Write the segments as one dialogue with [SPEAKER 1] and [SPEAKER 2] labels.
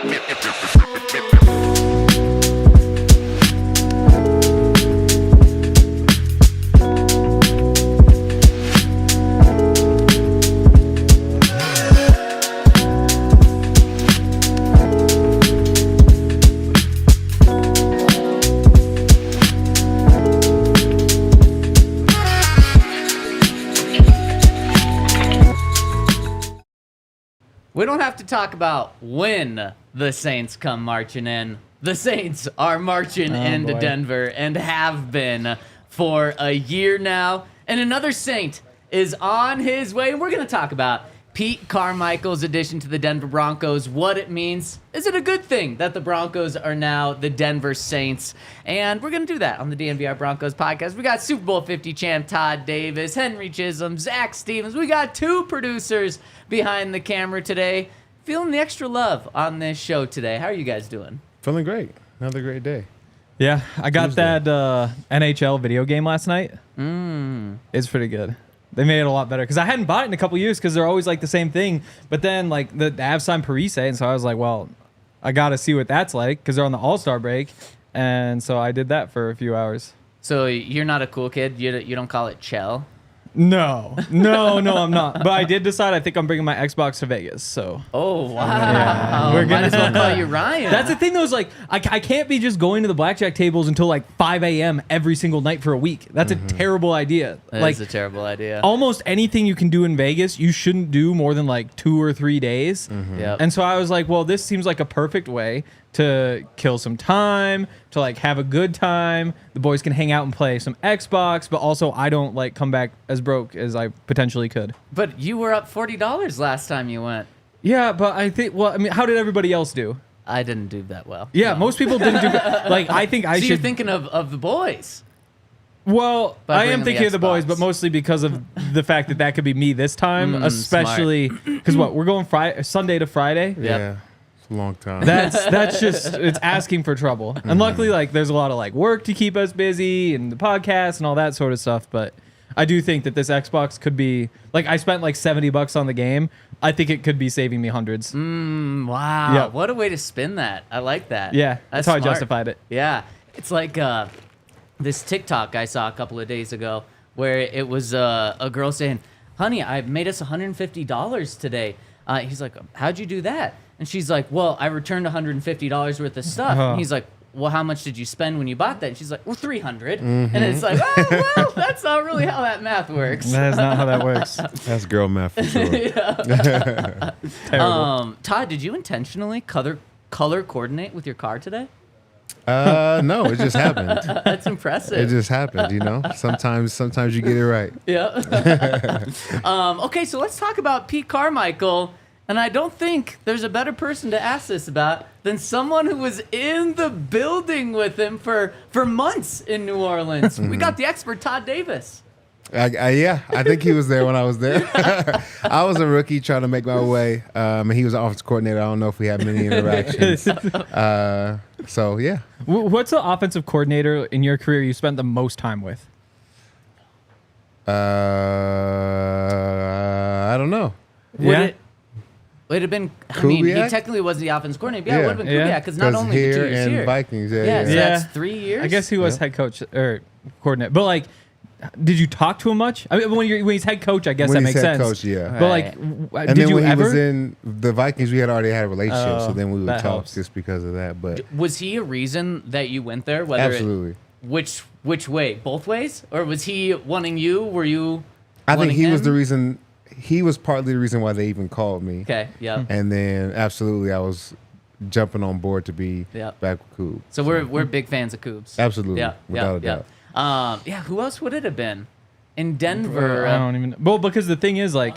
[SPEAKER 1] We don't have to talk about when the Saints come marching in. The Saints are marching into Denver and have been for a year now. And another Saint is on his way. And we're going to talk about Pete Carmichael's addition to the Denver Broncos, what it means. Is it a good thing that the Broncos are now the Denver Saints? And we're going to do that on the DNVR Broncos podcast. We got Super Bowl 50 champ Todd Davis, Henry Chisholm, Zach Stevens. We got two producers behind the camera today. Feeling the extra love on this show today. How are you guys doing?
[SPEAKER 2] Feeling great. Another great day.
[SPEAKER 3] Yeah, I got that NHL video game last night. It's pretty good. They made it a lot better because I hadn't bought it in a couple years because they're always like the same thing. But then like the Avs signed Parise, and so I was like, well, I got to see what that's like because they're on the All-Star break, and so I did that for a few hours.
[SPEAKER 1] So you're not a cool kid? You don't call it Chell?
[SPEAKER 3] No, I'm not. But I did decide I think I'm bringing my Xbox to Vegas. So.
[SPEAKER 1] Oh wow!
[SPEAKER 3] Yeah.
[SPEAKER 1] We're gonna might as well call you Ryan.
[SPEAKER 3] That's the thing though. Is like I can't be just going to the blackjack tables until like 5 a.m. every single night for a week. That's a terrible idea.
[SPEAKER 1] That is a terrible idea.
[SPEAKER 3] Almost anything you can do in Vegas, you shouldn't do more than like 2 or 3 days.
[SPEAKER 1] Yep.
[SPEAKER 3] And so I was like, well, this seems like a perfect way to kill some time, to like have a good time. The boys can hang out and play some Xbox, but also I don't like come back as broke as I potentially could.
[SPEAKER 1] But you were up $40 last time you went.
[SPEAKER 3] Yeah, but I think, well, I mean, how did everybody else do?
[SPEAKER 1] I didn't do that well.
[SPEAKER 3] Yeah, most people didn't do like I think I
[SPEAKER 1] so
[SPEAKER 3] should.
[SPEAKER 1] You're thinking of the boys.
[SPEAKER 3] Well, I am
[SPEAKER 1] bringing
[SPEAKER 3] thinking of the boys,
[SPEAKER 1] Xbox.
[SPEAKER 3] but mostly because of the fact that could be me this time, especially because we're going Sunday to Friday.
[SPEAKER 2] Yeah. It's a long time.
[SPEAKER 3] That's just it's asking for trouble. And luckily, like there's a lot of like work to keep us busy and the podcast and all that sort of stuff. But I do think that this Xbox could be like I spent like $70 on the game. I think it could be saving me hundreds.
[SPEAKER 1] Wow.
[SPEAKER 3] Yep.
[SPEAKER 1] What a way to spin that. I like that.
[SPEAKER 3] Yeah, that's how I
[SPEAKER 1] smart.
[SPEAKER 3] justified it.
[SPEAKER 1] Yeah. It's like this TikTok I saw a couple of days ago where it was a girl saying, honey, I made us $150 today. He's like, how'd you do that? And she's like, well, I returned $150 worth of stuff. And he's like, well, how much did you spend when you bought that? And she's like, well, $300. And it's like, oh, well, that's not really how that math works.
[SPEAKER 3] That is not how that works.
[SPEAKER 2] That's girl math for sure.
[SPEAKER 3] Terrible.
[SPEAKER 1] Todd, did you intentionally color coordinate with your car today?
[SPEAKER 2] No, it just happened.
[SPEAKER 1] That's impressive.
[SPEAKER 2] It just happened, you know? Sometimes you get it right.
[SPEAKER 1] Yeah. Okay, so let's talk about Pete Carmichael. And I don't think there's a better person to ask this about than someone who was in the building with him for months in New Orleans. We got the expert Todd Davis.
[SPEAKER 2] Yeah, I think he was there when I was there. I was a rookie trying to make my way, and he was an offensive coordinator. I don't know if we had many interactions. So, yeah.
[SPEAKER 3] What's the offensive coordinator in your career you spent the most time with?
[SPEAKER 2] I don't know.
[SPEAKER 1] Would it have been, I mean, he
[SPEAKER 2] Kubiak?
[SPEAKER 1] technically wasn't the offensive coordinator. But yeah, it would have been
[SPEAKER 3] Yeah.
[SPEAKER 1] Kubiak because not only
[SPEAKER 2] here
[SPEAKER 1] the 2 years
[SPEAKER 2] and
[SPEAKER 1] here.
[SPEAKER 2] Vikings,
[SPEAKER 1] So
[SPEAKER 3] Yeah.
[SPEAKER 1] that's 3 years.
[SPEAKER 3] I guess he was head coach or coordinator. But like, did you talk to him much? I mean, when he's head coach, I guess
[SPEAKER 2] When
[SPEAKER 3] that
[SPEAKER 2] he's
[SPEAKER 3] makes
[SPEAKER 2] head
[SPEAKER 3] sense.
[SPEAKER 2] coach, yeah.
[SPEAKER 3] But like,
[SPEAKER 2] And
[SPEAKER 3] did
[SPEAKER 2] then
[SPEAKER 3] you
[SPEAKER 2] when
[SPEAKER 3] ever?
[SPEAKER 2] he was in the Vikings, we had already had a relationship,
[SPEAKER 3] Oh,
[SPEAKER 2] so then we would
[SPEAKER 3] that
[SPEAKER 2] talk
[SPEAKER 3] helps.
[SPEAKER 2] just because of that. But
[SPEAKER 1] Was he a reason that you went there? Whether
[SPEAKER 2] absolutely.
[SPEAKER 1] Which way? Both ways? Or was he wanting you? Were you
[SPEAKER 2] I think
[SPEAKER 1] wanting
[SPEAKER 2] he was
[SPEAKER 1] him?
[SPEAKER 2] the reason. He was partly the reason why they even called me.
[SPEAKER 1] Okay, yeah.
[SPEAKER 2] And then absolutely, I was jumping on board to be
[SPEAKER 1] Yep.
[SPEAKER 2] back with Coop.
[SPEAKER 1] So we're big fans of Cougs.
[SPEAKER 2] Absolutely,
[SPEAKER 1] Yeah,
[SPEAKER 2] without a doubt.
[SPEAKER 1] Yeah, who else would it have been? In Denver.
[SPEAKER 3] I don't even. Well, because the thing is, like,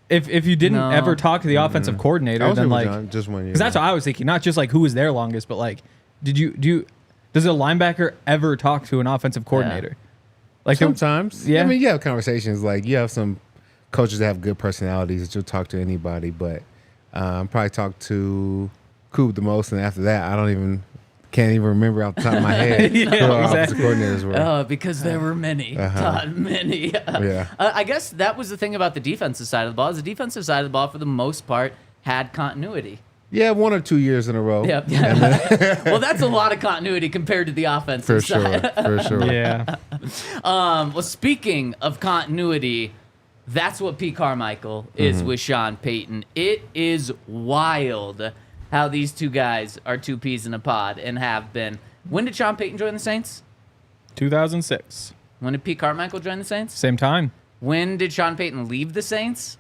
[SPEAKER 3] if you didn't
[SPEAKER 1] No.
[SPEAKER 3] ever talk to the offensive
[SPEAKER 2] I
[SPEAKER 3] coordinator,
[SPEAKER 2] was
[SPEAKER 3] then
[SPEAKER 2] with
[SPEAKER 3] like,
[SPEAKER 2] John just 1 year.
[SPEAKER 3] because that's what I was thinking. Not just like who was there longest, but like, does a linebacker ever talk to an offensive coordinator? Like
[SPEAKER 2] Sometimes,
[SPEAKER 3] Yeah.
[SPEAKER 2] I mean, you have conversations like you have some coaches that have good personalities that you'll talk to anybody, but probably talk to Coop the most, and after that, can't even remember off the top of my head
[SPEAKER 3] Yeah,
[SPEAKER 2] who our
[SPEAKER 3] exactly.
[SPEAKER 2] offensive coordinators were.
[SPEAKER 1] Because there were many, Todd, many.
[SPEAKER 2] Yeah.
[SPEAKER 1] I guess that was the thing about the defensive side of the ball. Is the defensive side of the ball, for the most part, had continuity. Yeah,
[SPEAKER 2] 1 or 2 years in a row.
[SPEAKER 1] Yep. Well, that's a lot of continuity compared to the offensive side.
[SPEAKER 2] For sure.
[SPEAKER 3] Yeah.
[SPEAKER 1] Well, speaking of continuity, that's what Pete Carmichael is with Sean Payton. It is wild how these two guys are two peas in a pod and have been. When did Sean Payton join the Saints?
[SPEAKER 3] 2006.
[SPEAKER 1] When did Pete Carmichael join the Saints?
[SPEAKER 3] Same time.
[SPEAKER 1] When did Sean Payton leave the Saints?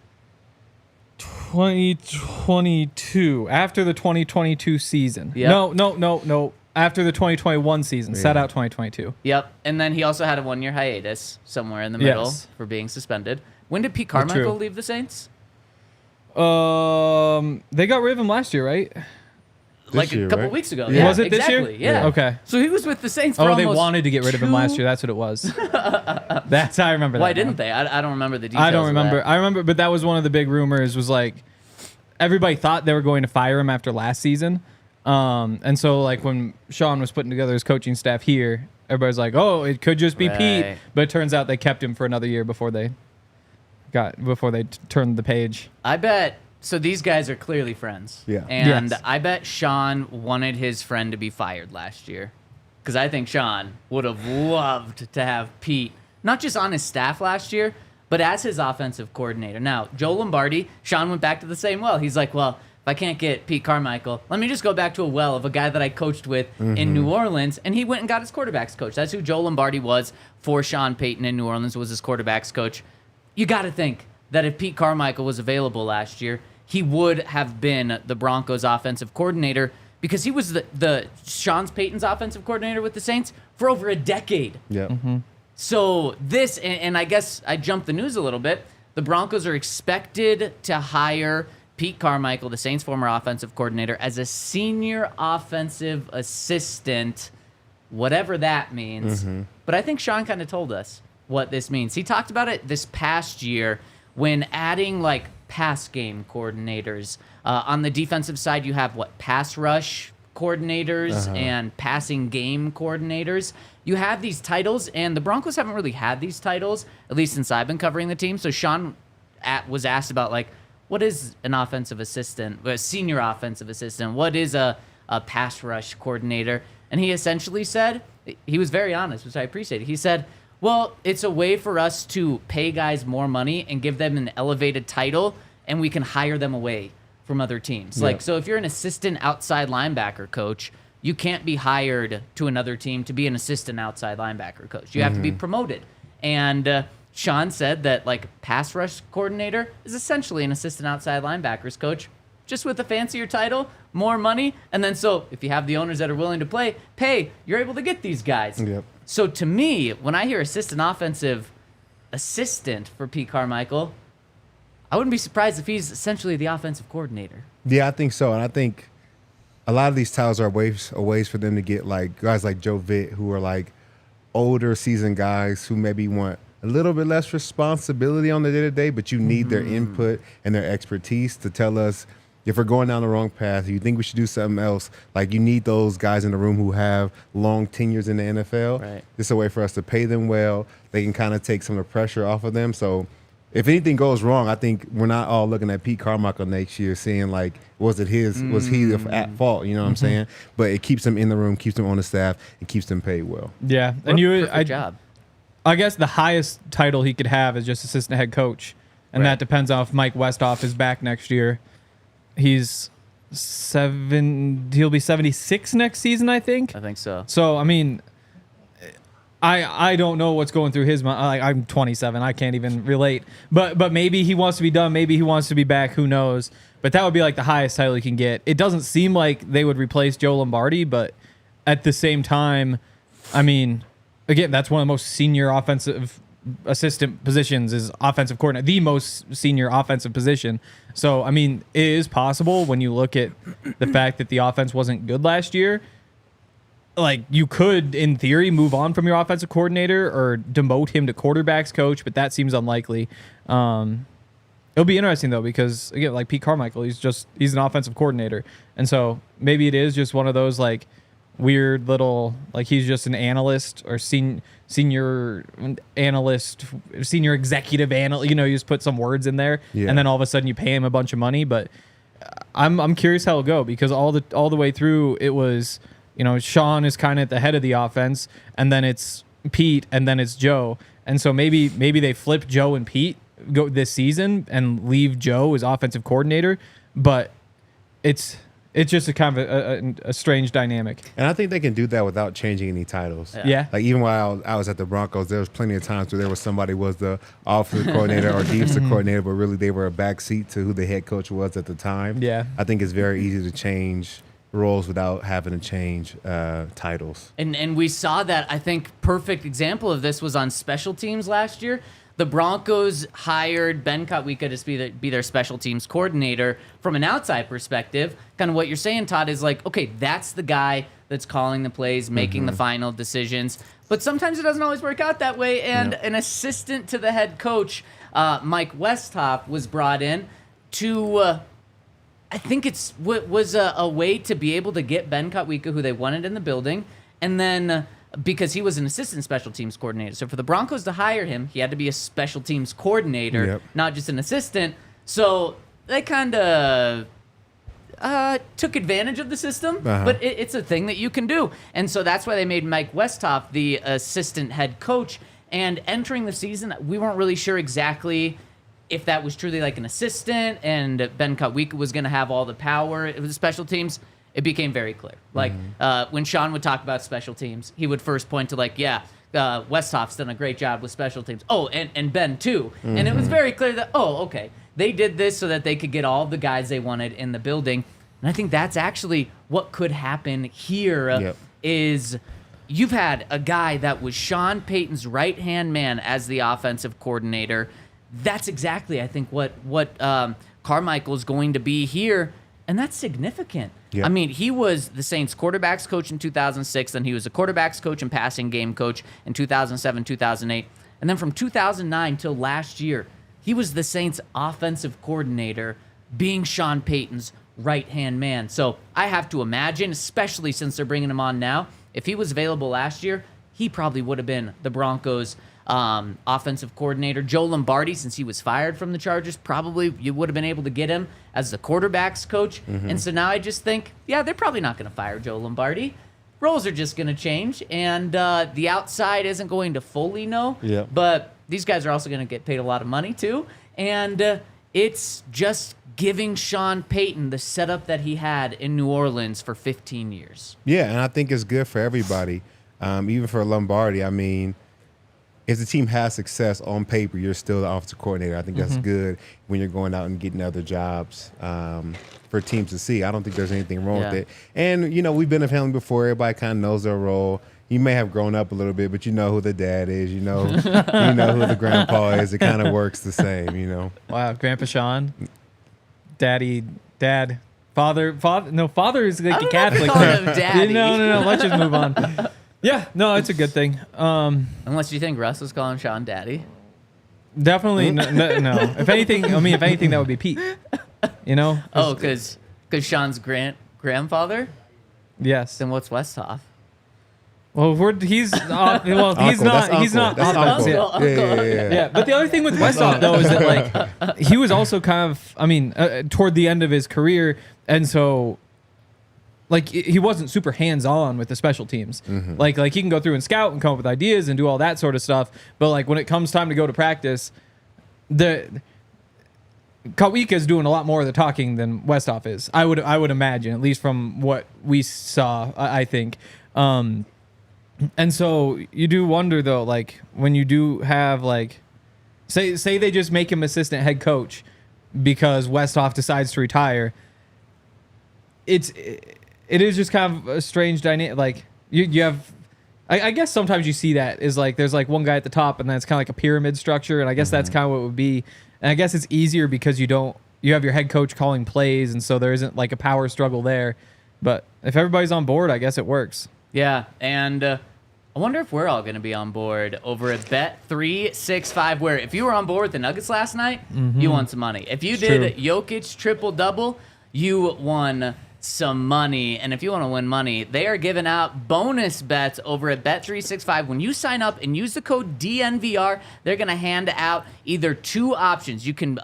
[SPEAKER 3] 2022. After the 2022 season.
[SPEAKER 1] Yep.
[SPEAKER 3] No. After the 2021 season.
[SPEAKER 2] Yeah.
[SPEAKER 3] Sat out 2022.
[SPEAKER 1] Yep. And then he also had a 1-year hiatus somewhere in the middle for being suspended. When did Pete Carmichael leave the Saints?
[SPEAKER 3] They got rid of him last year, right?
[SPEAKER 1] Like
[SPEAKER 2] year,
[SPEAKER 1] a couple
[SPEAKER 2] right?
[SPEAKER 1] weeks ago.
[SPEAKER 3] Yeah. Was it this year?
[SPEAKER 1] Exactly, yeah.
[SPEAKER 3] Okay.
[SPEAKER 1] So he was with the Saints for
[SPEAKER 3] Oh, they
[SPEAKER 1] almost
[SPEAKER 3] wanted to get rid of him last year. That's what it was. That's how I remember that.
[SPEAKER 1] Why
[SPEAKER 3] now.
[SPEAKER 1] didn't they? I don't remember the details.
[SPEAKER 3] I don't
[SPEAKER 1] of
[SPEAKER 3] remember.
[SPEAKER 1] that.
[SPEAKER 3] I remember, but that was one of the big rumors. Was like everybody thought they were going to fire him after last season, and so like when Sean was putting together his coaching staff here, everybody's like, "Oh, it could just be Pete,"
[SPEAKER 1] Right.
[SPEAKER 3] but it turns out they kept him for another year before they turned the page.
[SPEAKER 1] I bet. So these guys are clearly friends.
[SPEAKER 2] Yeah.
[SPEAKER 1] And
[SPEAKER 3] Yes.
[SPEAKER 1] I bet Sean wanted his friend to be fired last year. Because I think Sean would have loved to have Pete, not just on his staff last year, but as his offensive coordinator. Now, Joe Lombardi, Sean went back to the same well. He's like, well, if I can't get Pete Carmichael, let me just go back to a well of a guy that I coached with in New Orleans. And he went and got his quarterbacks coach. That's who Joe Lombardi was for Sean Payton in New Orleans, was his quarterbacks coach. You got to think that if Pete Carmichael was available last year, he would have been the Broncos offensive coordinator because he was the Sean Payton's offensive coordinator with the Saints for over a decade.
[SPEAKER 2] Yeah.
[SPEAKER 1] So this, and I guess I jumped the news a little bit, the Broncos are expected to hire Pete Carmichael, the Saints' former offensive coordinator, as a senior offensive assistant, whatever that means. But I think Sean kind of told us what this means. He talked about it this past year when adding like pass game coordinators. On the defensive side, you have pass rush coordinators and passing game coordinators. You have these titles, and the Broncos haven't really had these titles, at least since I've been covering the team. So Sean was asked about like, what is an offensive assistant, a senior offensive assistant? What is a pass rush coordinator? And he essentially said, he was very honest, which I appreciated. He said, well, it's a way for us to pay guys more money and give them an elevated title, and we can hire them away from other teams.
[SPEAKER 2] Yeah.
[SPEAKER 1] Like, so if you're an assistant outside linebacker coach, you can't be hired to another team to be an assistant outside linebacker coach. You have to be promoted. And Sean said that like pass rush coordinator is essentially an assistant outside linebackers coach, just with a fancier title, more money, and then so if you have the owners that are willing to pay, you're able to get these guys.
[SPEAKER 2] Yep.
[SPEAKER 1] So to me, when I hear assistant offensive assistant for Pete Carmichael, I wouldn't be surprised if he's essentially the offensive coordinator.
[SPEAKER 2] Yeah, I think so. And I think a lot of these titles are ways for them to get like guys like Joe Vitt, who are like older seasoned guys who maybe want a little bit less responsibility on the day-to-day, but you need their input and their expertise to tell us if we're going down the wrong path, you think we should do something else. Like, you need those guys in the room who have long tenures in the NFL.
[SPEAKER 1] Right.
[SPEAKER 2] It's a way for us to pay them well. They can kind of take some of the pressure off of them. So if anything goes wrong, I think we're not all looking at Pete Carmichael next year saying, like, was he at fault? You know what I'm saying? But it keeps them in the room, keeps them on the staff, and keeps them paid well.
[SPEAKER 3] Yeah,
[SPEAKER 1] What a perfect job.
[SPEAKER 3] I guess the highest title he could have is just assistant head coach, and
[SPEAKER 1] Right.
[SPEAKER 3] that depends on if Mike Westhoff is back next year. He's he'll be 76 next season, I think.
[SPEAKER 1] I think so.
[SPEAKER 3] So I mean, I don't know what's going through his mind. I'm 27, I can't even relate. But maybe he wants to be done. Maybe he wants to be back. Who knows? But that would be like the highest title he can get. It doesn't seem like they would replace Joe Lombardi, but at the same time, I mean, again, that's one of the most senior offensive assistant positions is offensive coordinator, the most senior offensive position. So, I mean, it is possible when you look at the fact that the offense wasn't good last year. Like, you could, in theory, move on from your offensive coordinator or demote him to quarterbacks coach, but that seems unlikely. It'll be interesting, though, because, again, like Pete Carmichael, he's an offensive coordinator. And so maybe it is just one of those, like, weird little, like, he's just an analyst or senior analyst, senior executive analyst. You know, you just put some words in there,
[SPEAKER 2] Yeah.
[SPEAKER 3] and then all of a sudden you pay him a bunch of money. But I'm curious how it'll go, because all the way through it was, Sean is kind of at the head of the offense, and then it's Pete, and then it's Joe. And so maybe they flip Joe and Pete go this season and leave Joe as offensive coordinator, but it's just a kind of a strange dynamic.
[SPEAKER 2] And I think they can do that without changing any titles.
[SPEAKER 3] Yeah.
[SPEAKER 2] Like even while I was at the Broncos, there was plenty of times where there was somebody was the offensive coordinator or defensive coordinator, but really they were a backseat to who the head coach was at the time.
[SPEAKER 3] Yeah.
[SPEAKER 2] I think it's very easy to change roles without having to change titles.
[SPEAKER 1] And we saw that. I think perfect example of this was on special teams last year. The Broncos hired Ben Kotwika to be their special teams coordinator. From an outside perspective, kind of what you're saying, Todd, is like, okay, that's the guy that's calling the plays, making the final decisions. But sometimes it doesn't always work out that way. And an assistant to the head coach, Mike Westhoff, was brought in to, I think was a way to be able to get Ben Kotwika, who they wanted in the building, and then because he was an assistant special teams coordinator. So for the Broncos to hire him, he had to be a special teams coordinator, not just an assistant. So they kind of took advantage of the system, but it's a thing that you can do. And so that's why they made Mike Westhoff the assistant head coach. And entering the season, we weren't really sure exactly if that was truly like an assistant and Ben Kotwika was going to have all the power of the special teams. It became very clear. Like when Sean would talk about special teams, he would first point to Westhoff's done a great job with special teams. Oh, and Ben too. And it was very clear that, okay, they did this so that they could get all the guys they wanted in the building. And I think that's actually what could happen here is you've had a guy that was Sean Payton's right-hand man as the offensive coordinator. That's exactly, I think, what Carmichael is going to be here. And that's significant. I mean, he was the Saints quarterbacks coach in 2006, then he was a quarterbacks coach and passing game coach in 2007, 2008. And then from 2009 till last year, he was the Saints offensive coordinator, being Sean Payton's right-hand man. So I have to imagine, especially since they're bringing him on now, if he was available last year, he probably would have been the Broncos' offensive coordinator. Joe Lombardi, since he was fired from the Chargers, probably you would have been able to get him as the quarterbacks coach. And so now I just think, they're probably not going to fire Joe Lombardi. Roles are just going to change, and the outside isn't going to fully know. But these guys are also going to get paid a lot of money too, and it's just giving Sean Payton the setup that he had in New Orleans for 15 years.
[SPEAKER 2] Yeah, and I think it's good for everybody, even for Lombardi. I mean, if the team has success on paper, you're still the offensive coordinator. I think that's good when you're going out and getting other jobs for teams to see. I don't think there's anything wrong with it. And, we've been a family before. Everybody kind of knows their role. You may have grown up a little bit, but you know who the dad is. You know who the grandpa is. It kind of works the same,
[SPEAKER 3] Wow, Grandpa Sean, dad, father. No, father is like a Catholic.
[SPEAKER 1] Daddy.
[SPEAKER 3] No. Let's just move on. Yeah, no, it's a good thing.
[SPEAKER 1] Unless you think Russ was calling Sean Daddy.
[SPEAKER 3] Definitely no. If anything, that would be Pete.
[SPEAKER 1] Oh, because Sean's grandfather?
[SPEAKER 3] Yes.
[SPEAKER 1] Then what's Westhoff?
[SPEAKER 3] Well, he's not.
[SPEAKER 2] That's uncle.
[SPEAKER 3] Yeah. But the other thing with Westhoff though is that he was also kind of, toward the end of his career, and so. He wasn't super hands-on with the special teams. Like he can go through and scout and come up with ideas and do all that sort of stuff. But when it comes time to go to practice, Kotwika is doing a lot more of the talking than Westhoff is. I would imagine, at least from what we saw. I think, and so you do wonder though, when you do have say they just make him assistant head coach because Westhoff decides to retire. It is just kind of a strange dynamic. You have, I guess sometimes you see that is there's one guy at the top, and then it's kind of like a pyramid structure, and I guess that's kind of what it would be. And I guess it's easier because you have your head coach calling plays, and so there isn't a power struggle there. But if everybody's on board, I guess it works.
[SPEAKER 1] Yeah, and I wonder if we're all going to be on board over at Bet365, where if you were on board with the Nuggets last night, you won some money. If you did Jokic triple-double, you won some money. And if you want to win money, they are giving out bonus bets over at Bet365. When you sign up and use the code DNVR, they're going to hand out either two options. You can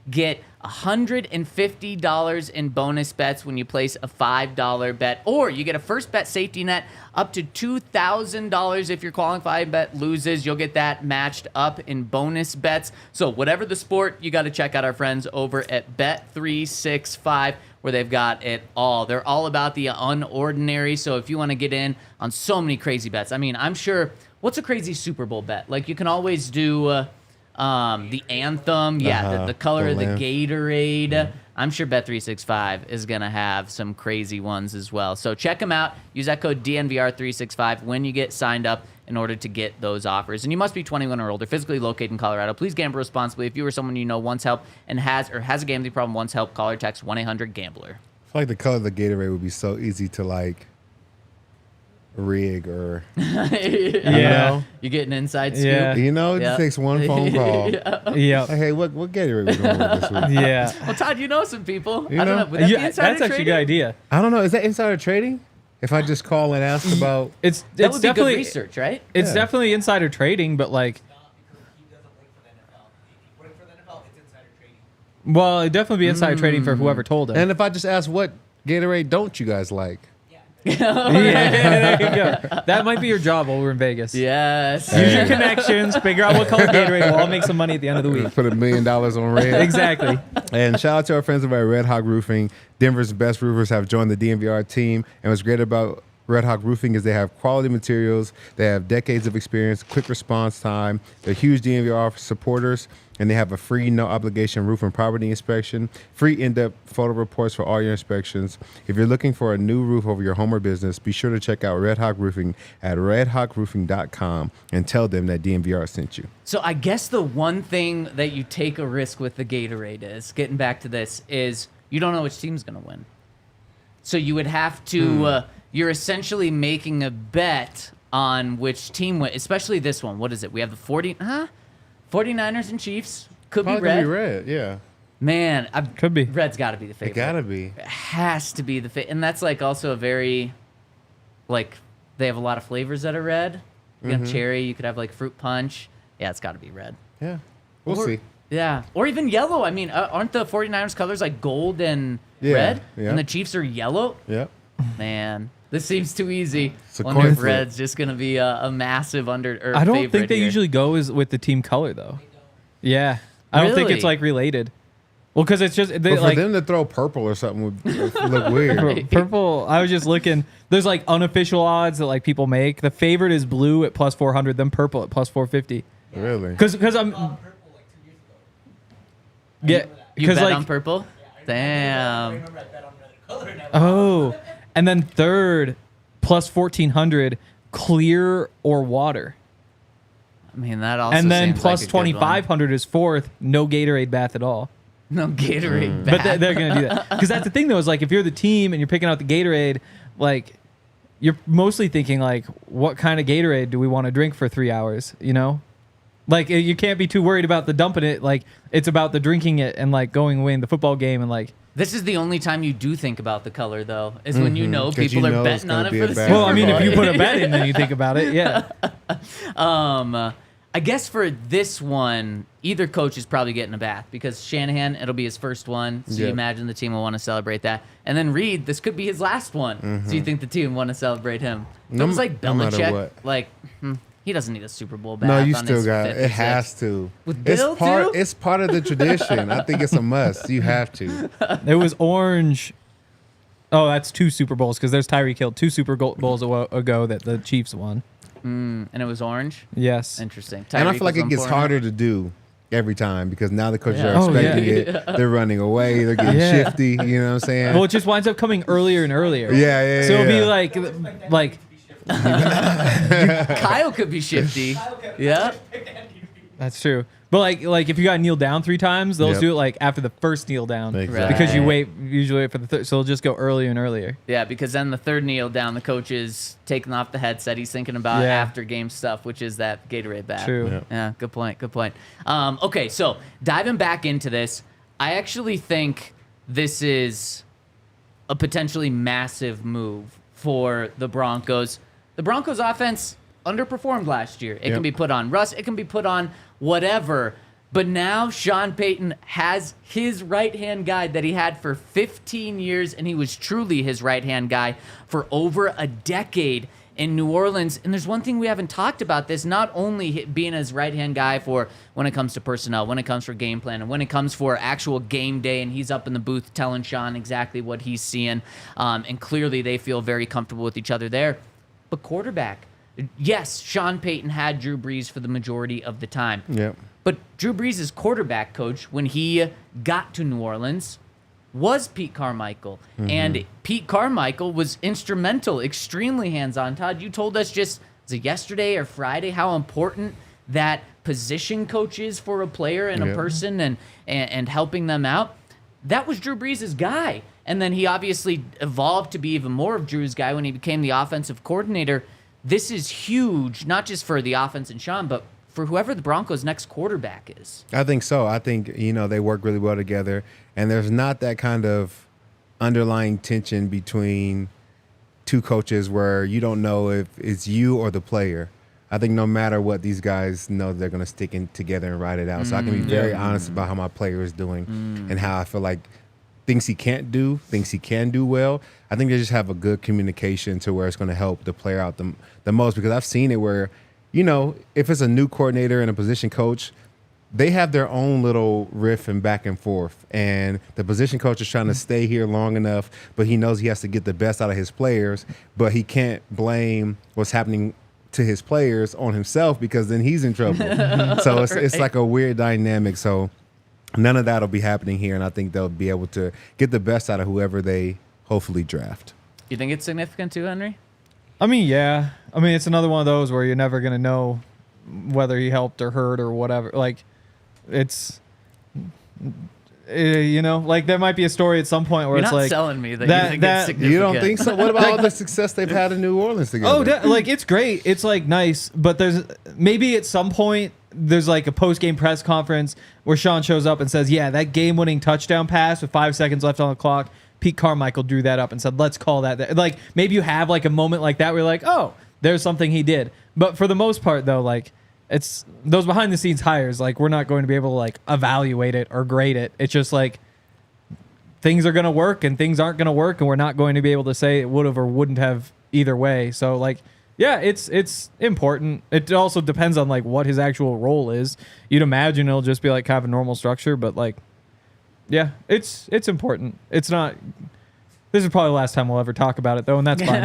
[SPEAKER 1] get $150 in bonus bets when you place a $5 bet, or you get a first bet safety net up to $2,000 if your qualifying bet loses. You'll get that matched up in bonus bets. So whatever the sport, you got to check out our friends over at Bet365, where they've got it all. They're all about the unordinary. So if you want to get in on so many crazy bets, I mean, I'm sure, what's a crazy Super Bowl bet? Like, you can always do the anthem, the color of the Gatorade. I'm sure Bet365 is going to have some crazy ones as well. So check them out. Use that code DNVR365 when you get signed up in order to get those offers. And you must be 21 or older, physically located in Colorado. Please gamble responsibly. If you or someone you know wants help and has a gambling problem, wants help, call or text 1-800-GAMBLER.
[SPEAKER 2] I feel like the color of the Gatorade would be so easy to like rig or
[SPEAKER 1] You get an inside scoop.
[SPEAKER 2] it just takes one phone call.
[SPEAKER 3] Yeah.
[SPEAKER 2] Hey, what Gatorade we going with this week?
[SPEAKER 3] Yeah.
[SPEAKER 1] Well, Todd, you know some people.
[SPEAKER 2] You
[SPEAKER 1] I don't
[SPEAKER 2] know?
[SPEAKER 1] know. Would that be
[SPEAKER 3] That's
[SPEAKER 1] insider
[SPEAKER 3] actually a
[SPEAKER 1] trading?
[SPEAKER 3] good idea.
[SPEAKER 2] I don't know. Is that insider trading? If I just call and ask about,
[SPEAKER 3] It's
[SPEAKER 1] That would be good
[SPEAKER 3] definitely
[SPEAKER 1] research, right?
[SPEAKER 3] It's
[SPEAKER 2] Yeah.
[SPEAKER 3] definitely insider trading, but like, well, it'd definitely be insider trading for whoever told him.
[SPEAKER 2] and if I just ask what Gatorade don't you guys like?
[SPEAKER 3] Yeah, there you go. That might be your job while we're in Vegas.
[SPEAKER 1] Yes.
[SPEAKER 3] Use your connections, figure out what color Gatorade. We'll all make some money at the end of the week.
[SPEAKER 2] Put $1 million on red.
[SPEAKER 3] Exactly.
[SPEAKER 2] And shout out to our friends over at Red Hawk Roofing. Denver's best roofers have joined the DNVR team. And what's great about Red Hawk Roofing is they have quality materials. They have decades of experience, quick response time. They're huge DNVR supporters. And they have a free, no obligation roof and property inspection, free in-depth photo reports for all your inspections. If you're looking for a new roof over your home or business, be sure to check out Red Hawk Roofing at redhawkroofing.com and tell them that DNVR sent you.
[SPEAKER 1] So I guess the one thing that you take a risk with the Gatorade is, getting back to this, is you don't know which team's going to win. So you would have to, you're essentially making a bet on which team wins, especially this one. What is it? We have the 49ers and Chiefs. Could
[SPEAKER 2] Probably
[SPEAKER 1] be red.
[SPEAKER 2] gonna be red, yeah.
[SPEAKER 1] Man,
[SPEAKER 3] Could be.
[SPEAKER 1] Red's got to be the favorite.
[SPEAKER 2] It gotta be.
[SPEAKER 1] It has to be the favorite. And that's like also a very, like, they have a lot of flavors that are red. You have cherry. You could have like fruit punch. Yeah, it's got to be red.
[SPEAKER 2] Yeah, we'll
[SPEAKER 1] Or-
[SPEAKER 2] see.
[SPEAKER 1] Yeah. Or even yellow. I mean, aren't the 49ers colors like gold and
[SPEAKER 2] Yeah,
[SPEAKER 1] red?
[SPEAKER 2] yeah.
[SPEAKER 1] And the Chiefs are yellow?
[SPEAKER 2] Yep.
[SPEAKER 1] Man, this seems too easy.
[SPEAKER 2] It's a
[SPEAKER 1] Wonder
[SPEAKER 2] coin
[SPEAKER 1] if
[SPEAKER 2] flip.
[SPEAKER 1] red's just going to be a massive
[SPEAKER 3] I don't
[SPEAKER 1] favorite
[SPEAKER 3] think they
[SPEAKER 1] here.
[SPEAKER 3] usually go with the team color though. Yeah, I don't think
[SPEAKER 1] Really?
[SPEAKER 3] it's like related. Well, because it's just they,
[SPEAKER 2] But for
[SPEAKER 3] like
[SPEAKER 2] them to throw purple or something would look weird.
[SPEAKER 3] purple. I was just looking. There's like unofficial odds that like people make. The favorite is blue at plus 400, then purple at plus 450.
[SPEAKER 2] Really?
[SPEAKER 3] Because I'm yeah
[SPEAKER 1] You
[SPEAKER 3] because
[SPEAKER 1] bet
[SPEAKER 3] like
[SPEAKER 1] on purple? Damn.
[SPEAKER 3] oh, and then third plus 1400 clear or water,
[SPEAKER 1] I mean, that also
[SPEAKER 3] and then
[SPEAKER 1] seems
[SPEAKER 3] plus
[SPEAKER 1] like a good one.
[SPEAKER 3] 2500 is fourth. No Gatorade bath at all.
[SPEAKER 1] No Gatorade
[SPEAKER 3] But
[SPEAKER 1] bath.
[SPEAKER 3] they're gonna do that because that's the thing though. Is like if you're the team and you're picking out the Gatorade, like you're mostly thinking like, what kind of Gatorade do we want to drink for 3 hours? You know, like you can't be too worried about the dumping it. Like it's about the drinking it and like going away in the football game and like.
[SPEAKER 1] This is the only time you do think about the color, though, is when you know
[SPEAKER 2] 'Cause
[SPEAKER 1] people
[SPEAKER 2] you
[SPEAKER 1] are
[SPEAKER 2] know it's
[SPEAKER 1] betting
[SPEAKER 2] gonna
[SPEAKER 1] on it
[SPEAKER 2] be
[SPEAKER 1] for
[SPEAKER 2] a
[SPEAKER 1] the
[SPEAKER 2] bad
[SPEAKER 1] Super
[SPEAKER 3] Well, I mean,
[SPEAKER 1] Bowl.
[SPEAKER 3] if you put a bet in, then you think about it. Yeah.
[SPEAKER 1] I guess for this one, either coach is probably getting a bath because Shanahan, it'll be his first one. So you
[SPEAKER 2] Yep.
[SPEAKER 1] imagine the team will want to celebrate that. And then Reed, this could be his last one. So you think the team want to celebrate him? If it was like
[SPEAKER 2] No matter
[SPEAKER 1] Belichick,
[SPEAKER 2] what.
[SPEAKER 1] like, he doesn't need a Super Bowl bath.
[SPEAKER 2] No, you
[SPEAKER 1] on
[SPEAKER 2] still
[SPEAKER 1] his
[SPEAKER 2] got it. It
[SPEAKER 1] 56th.
[SPEAKER 2] has to.
[SPEAKER 1] With Bill, too?
[SPEAKER 2] It's part of the tradition. I think it's a must. You have to.
[SPEAKER 3] It was orange. Oh, that's 2 Super Bowls because there's Tyreek Hill 2 Super Bowls ago that the Chiefs won.
[SPEAKER 1] And it was orange?
[SPEAKER 3] Yes.
[SPEAKER 1] Interesting.
[SPEAKER 2] And I
[SPEAKER 1] Tyreek
[SPEAKER 2] feel like
[SPEAKER 1] was
[SPEAKER 2] it
[SPEAKER 1] on
[SPEAKER 2] gets
[SPEAKER 1] 400.
[SPEAKER 2] harder to do every time because now the coaches
[SPEAKER 1] Yeah.
[SPEAKER 2] are
[SPEAKER 3] Oh, yeah.
[SPEAKER 2] expecting it. They're running away. They're getting
[SPEAKER 3] Yeah.
[SPEAKER 2] shifty. You know what I'm saying?
[SPEAKER 3] Well, it just winds up coming earlier and earlier.
[SPEAKER 2] Yeah.
[SPEAKER 3] So it'll be
[SPEAKER 2] yeah.
[SPEAKER 3] like
[SPEAKER 1] Kyle could be shifty. Yeah.
[SPEAKER 3] that's true. But like if you got kneel down 3 times, they'll
[SPEAKER 2] Yep.
[SPEAKER 3] do it like after the first kneel down
[SPEAKER 2] Exactly.
[SPEAKER 3] because you
[SPEAKER 1] Right.
[SPEAKER 3] usually wait for the third. So it'll just go earlier and earlier.
[SPEAKER 1] Yeah, because then the third kneel down, the coach is taking off the headset. He's thinking about
[SPEAKER 3] Yeah.
[SPEAKER 1] after game stuff, which is that Gatorade bath.
[SPEAKER 3] True.
[SPEAKER 2] Yeah.
[SPEAKER 1] Yeah, good point. Good point. Okay, so diving back into this, I actually think this is a potentially massive move for the Broncos. The Broncos offense underperformed last year. It
[SPEAKER 2] Yep.
[SPEAKER 1] can be put on Russ. It can be put on whatever. But now Sean Payton has his right-hand guy that he had for 15 years, and he was truly his right-hand guy for over a decade in New Orleans. And there's one thing we haven't talked about this, not only being his right-hand guy for when it comes to personnel, when it comes for game plan, and when it comes for actual game day, and he's up in the booth telling Sean exactly what he's seeing, and clearly they feel very comfortable with each other there. But quarterback, yes, Sean Payton had Drew Brees for the majority of the time.
[SPEAKER 2] Yep.
[SPEAKER 1] But Drew Brees' quarterback coach, when he got to New Orleans, was Pete Carmichael. And Pete Carmichael was instrumental, extremely hands-on. Todd, you told us was it yesterday or Friday, how important that position coach is for a player and a person and helping them out. That was Drew Brees' guy. And then he obviously evolved to be even more of Drew's guy when he became the offensive coordinator. This is huge, not just for the offense and Sean, but for whoever the Broncos' next quarterback is.
[SPEAKER 2] I think so. I think, they work really well together, and there's not that kind of underlying tension between two coaches where you don't know if it's you or the player. I think no matter what, these guys know they're going to stick in together and ride it out. So I can be very honest about how my player is doing and how I feel like things he can't do, things he can do well. I think they just have a good communication to where it's going to help the player out the most, because I've seen it where, if it's a new coordinator and a position coach, they have their own little riff and back and forth. And the position coach is trying to stay here long enough, but he knows he has to get the best out of his players, but he can't blame what's happening to his players on himself, because then he's in trouble. So it's like a weird dynamic. So none of that will be happening here, and I think they'll be able to get the best out of whoever they hopefully draft.
[SPEAKER 1] You think it's significant too, Henry?
[SPEAKER 3] I mean, yeah. I mean, it's another one of those where you're never going to know whether he helped or hurt or whatever. Like, it's, like there might be a story at some point where
[SPEAKER 1] You're
[SPEAKER 3] it's
[SPEAKER 1] not
[SPEAKER 3] like
[SPEAKER 1] selling me that you think it's significant.
[SPEAKER 2] You don't think so? What about all the success they've had in New Orleans together?
[SPEAKER 3] Oh, like it's great. It's like nice, but there's maybe at some point there's like a post-game press conference where Sean shows up and says, yeah, that game-winning touchdown pass with 5 seconds left on the clock, Pete Carmichael drew that up and said, let's call that. Like, maybe you have like a moment like that where you're like, oh, there's something he did. But for the most part, though, like, it's those behind-the-scenes hires, like, we're not going to be able to, like, evaluate it or grade it. It's just like things are going to work and things aren't going to work, and we're not going to be able to say it would have or wouldn't have either way. So, like, yeah, it's important. It also depends on, like, what his actual role is. You'd imagine it'll just be, like, kind of a normal structure, but, like, yeah, it's important. It's not. This is probably the last time we'll ever talk about it, though, and that's fine.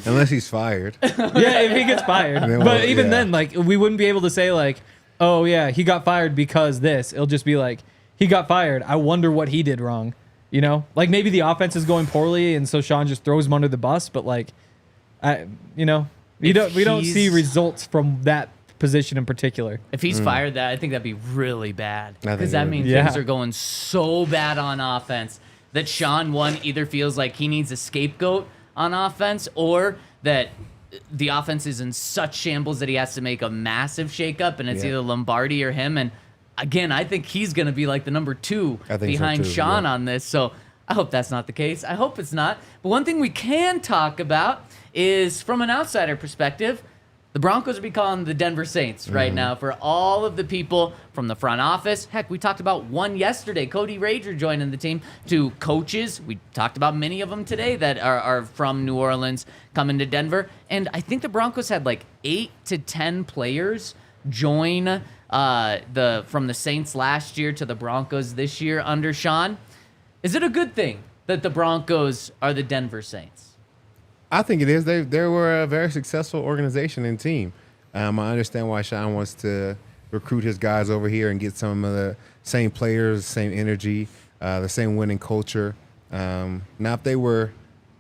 [SPEAKER 2] Unless he's fired.
[SPEAKER 3] Yeah, if he gets fired. But even then, like, we wouldn't be able to say, like, oh, yeah, he got fired because this. It'll just be like, he got fired. I wonder what he did wrong. Like, maybe the offense is going poorly, and so Sean just throws him under the bus. But, like, we don't see results from that position in particular.
[SPEAKER 1] If he's fired, I think that'd be really bad, because that means things are going so bad on offense that Sean, one, either feels like he needs a scapegoat on offense, or that the offense is in such shambles that he has to make a massive shakeup, and it's either Lombardi or him. And again, I think he's going to be like the number 2 behind Sean on this. So I hope that's not the case. I hope it's not. But one thing we can talk about is, from an outsider perspective, the Broncos are being called the Denver Saints right now for all of the people from the front office. Heck, we talked about one yesterday, Cody Rager joining the team, to coaches. We talked about many of them today that are from New Orleans coming to Denver. And I think the Broncos had like 8 to 10 players join from the Saints last year to the Broncos this year under Sean. Is it a good thing that the Broncos are the Denver Saints?
[SPEAKER 2] I think it is. They were a very successful organization and team. I understand why Sean wants to recruit his guys over here and get some of the same players, same energy, the same winning culture. Now, if they were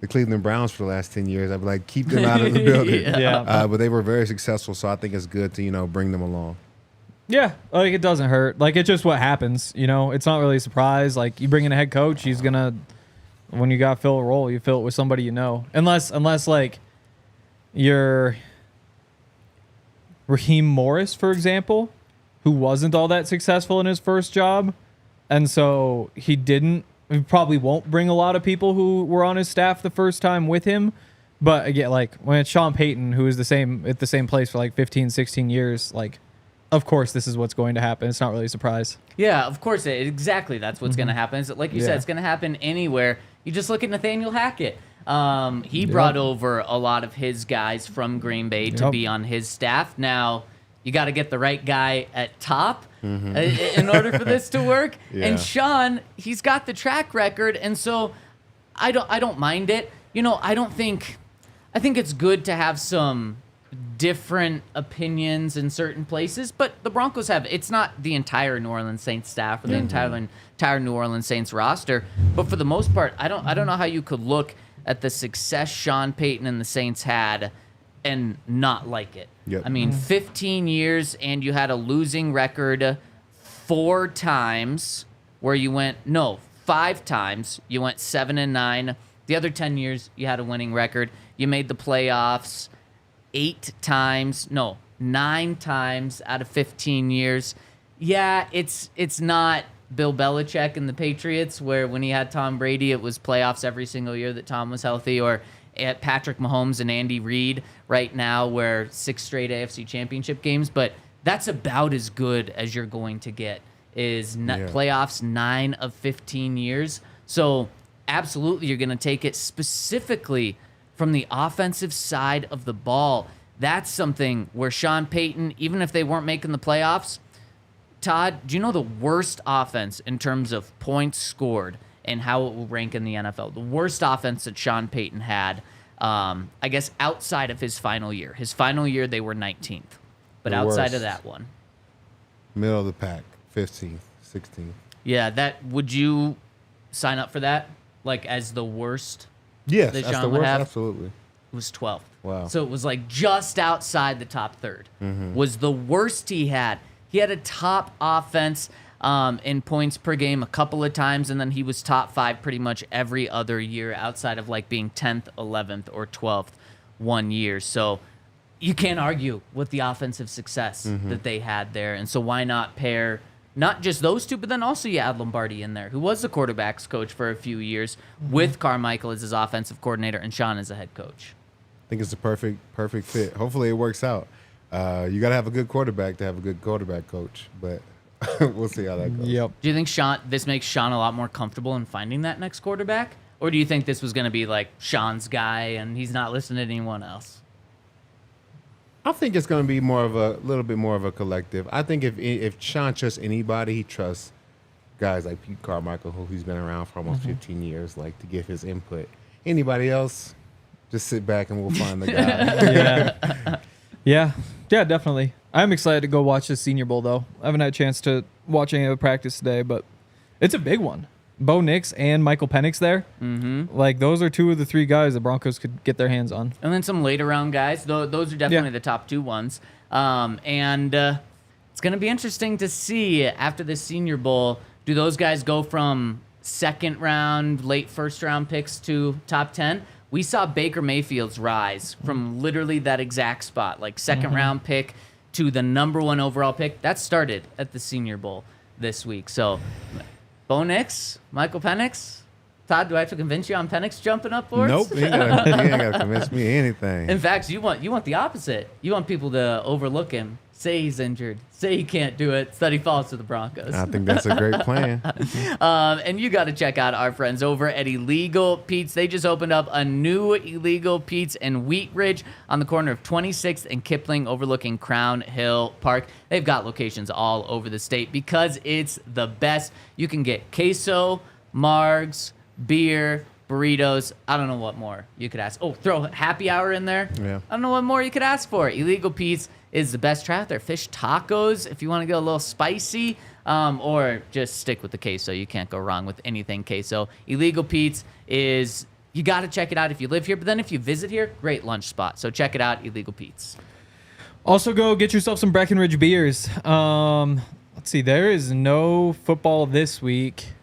[SPEAKER 2] the Cleveland Browns for the last 10 years, I'd be like, keep them out of the building. But they were very successful, so I think it's good to, bring them along.
[SPEAKER 3] Yeah, like, it doesn't hurt. Like, it's just what happens, It's not really a surprise. Like, you bring in a head coach, he's going to... When you got to fill a role, you fill it with somebody you know. Unless like, you're Raheem Morris, for example, who wasn't all that successful in his first job. And so he probably won't bring a lot of people who were on his staff the first time with him. But again, like, when it's Sean Payton, who is at the same place for like 15, 16 years, like, of course, this is what's going to happen. It's not really a surprise.
[SPEAKER 1] Yeah, of course. Exactly. That's what's going to happen. Like you said, it's going to happen anywhere. You just look at Nathaniel Hackett. He brought over a lot of his guys from Green Bay to be on his staff. Now, you got to get the right guy at top in order for this to work.
[SPEAKER 2] Yeah.
[SPEAKER 1] And Sean, he's got the track record, and so I don't mind it. I think it's good to have some different opinions in certain places, but the Broncos it's not the entire New Orleans Saints staff or the entire New Orleans Saints roster, but for the most part, I don't know how you could look at the success Sean Payton and the Saints had and not like it.
[SPEAKER 2] Yep.
[SPEAKER 1] I mean, 15 years and you had a losing record 4 times where you went 5 times you went 7-9. The other 10 years you had a winning record. You made the playoffs 9 times out of 15 years. Yeah, it's not Bill Belichick and the Patriots, where when he had Tom Brady, it was playoffs every single year that Tom was healthy, or at Patrick Mahomes and Andy Reid right now, where 6 straight AFC Championship games. But that's about as good as you're going to get, is playoffs 9 of 15 years. So absolutely, you're going to take it specifically from the offensive side of the ball. That's something where Sean Payton, even if they weren't making the playoffs, Todd, do you know the worst offense in terms of points scored and how it will rank in the NFL? The worst offense that Sean Payton had, I guess, outside of his final year. His final year, they were 19th. But outside of that one.
[SPEAKER 2] Middle of the pack, 15th, 16th.
[SPEAKER 1] Yeah, would you sign up for that? Like, as the worst?
[SPEAKER 2] Yes,
[SPEAKER 1] that
[SPEAKER 2] that's
[SPEAKER 1] Sean
[SPEAKER 2] the
[SPEAKER 1] would
[SPEAKER 2] worst,
[SPEAKER 1] have?
[SPEAKER 2] absolutely.
[SPEAKER 1] It was 12th.
[SPEAKER 2] Wow.
[SPEAKER 1] So it was like just outside the top third. Was the worst he had. He had a top offense in points per game a couple of times, and then he was top 5 pretty much every other year outside of like being 10th, 11th, or 12th one year. So you can't argue with the offensive success that they had there. And so why not pair not just those two, but then also you add Lombardi in there, who was the quarterback's coach for a few years, with Carmichael as his offensive coordinator and Sean as the head coach.
[SPEAKER 2] I think it's a perfect fit. Hopefully it works out. You got to have a good quarterback to have a good quarterback coach, but we'll see how that goes.
[SPEAKER 3] Yep.
[SPEAKER 1] Do you think this makes Sean a lot more comfortable in finding that next quarterback? Or do you think this was going to be like Sean's guy and he's not listening to anyone else?
[SPEAKER 2] I think it's going to be little bit more of a collective. I think if Sean trusts anybody, he trusts guys like Pete Carmichael, who he's been around for almost 15 years, like to give his input. Anybody else, just sit back and we'll find the guy.
[SPEAKER 3] Yeah, definitely. I'm excited to go watch the Senior Bowl, though. I haven't had a chance to watch any of the practice today, but it's a big one. Bo Nix and Michael Penix there. Mm-hmm. Like, those are 2 of the 3 guys the Broncos could get their hands on.
[SPEAKER 1] And then some later round guys. Those are definitely the top 2 ones. And it's going to be interesting to see after the Senior Bowl, do those guys go from second round, late first round picks to top 10? We saw Baker Mayfield's rise from literally that exact spot, like second round pick to the number 1 overall pick. That started at the Senior Bowl this week. So, Bo Nix, Michael Penix. Todd, do I have to convince you on Penix jumping up for us?
[SPEAKER 2] Nope, you ain't got to convince me anything.
[SPEAKER 1] In fact, you want the opposite. You want people to overlook him, say he's injured, say he can't do it, so that he falls to the Broncos.
[SPEAKER 2] I think that's a great plan.
[SPEAKER 1] And you got to check out our friends over at Illegal Pete's. They just opened up a new Illegal Pete's in Wheat Ridge on the corner of 26th and Kipling, overlooking Crown Hill Park. They've got locations all over the state because it's the best. You can get queso, margs, beer, burritos. I don't know what more you could ask. Oh, throw happy hour in there.
[SPEAKER 2] Yeah.
[SPEAKER 1] I don't know what more you could ask for. Illegal Pete's is the best try out there. Fish tacos if you want to go a little spicy, or just stick with the queso. You can't go wrong with anything queso. Illegal Pete's is, you got to check it out if you live here, but then if you visit here, great lunch spot. So check it out, Illegal Pete's.
[SPEAKER 3] Also, go get yourself some Breckenridge beers. Let's see, there is no football this week.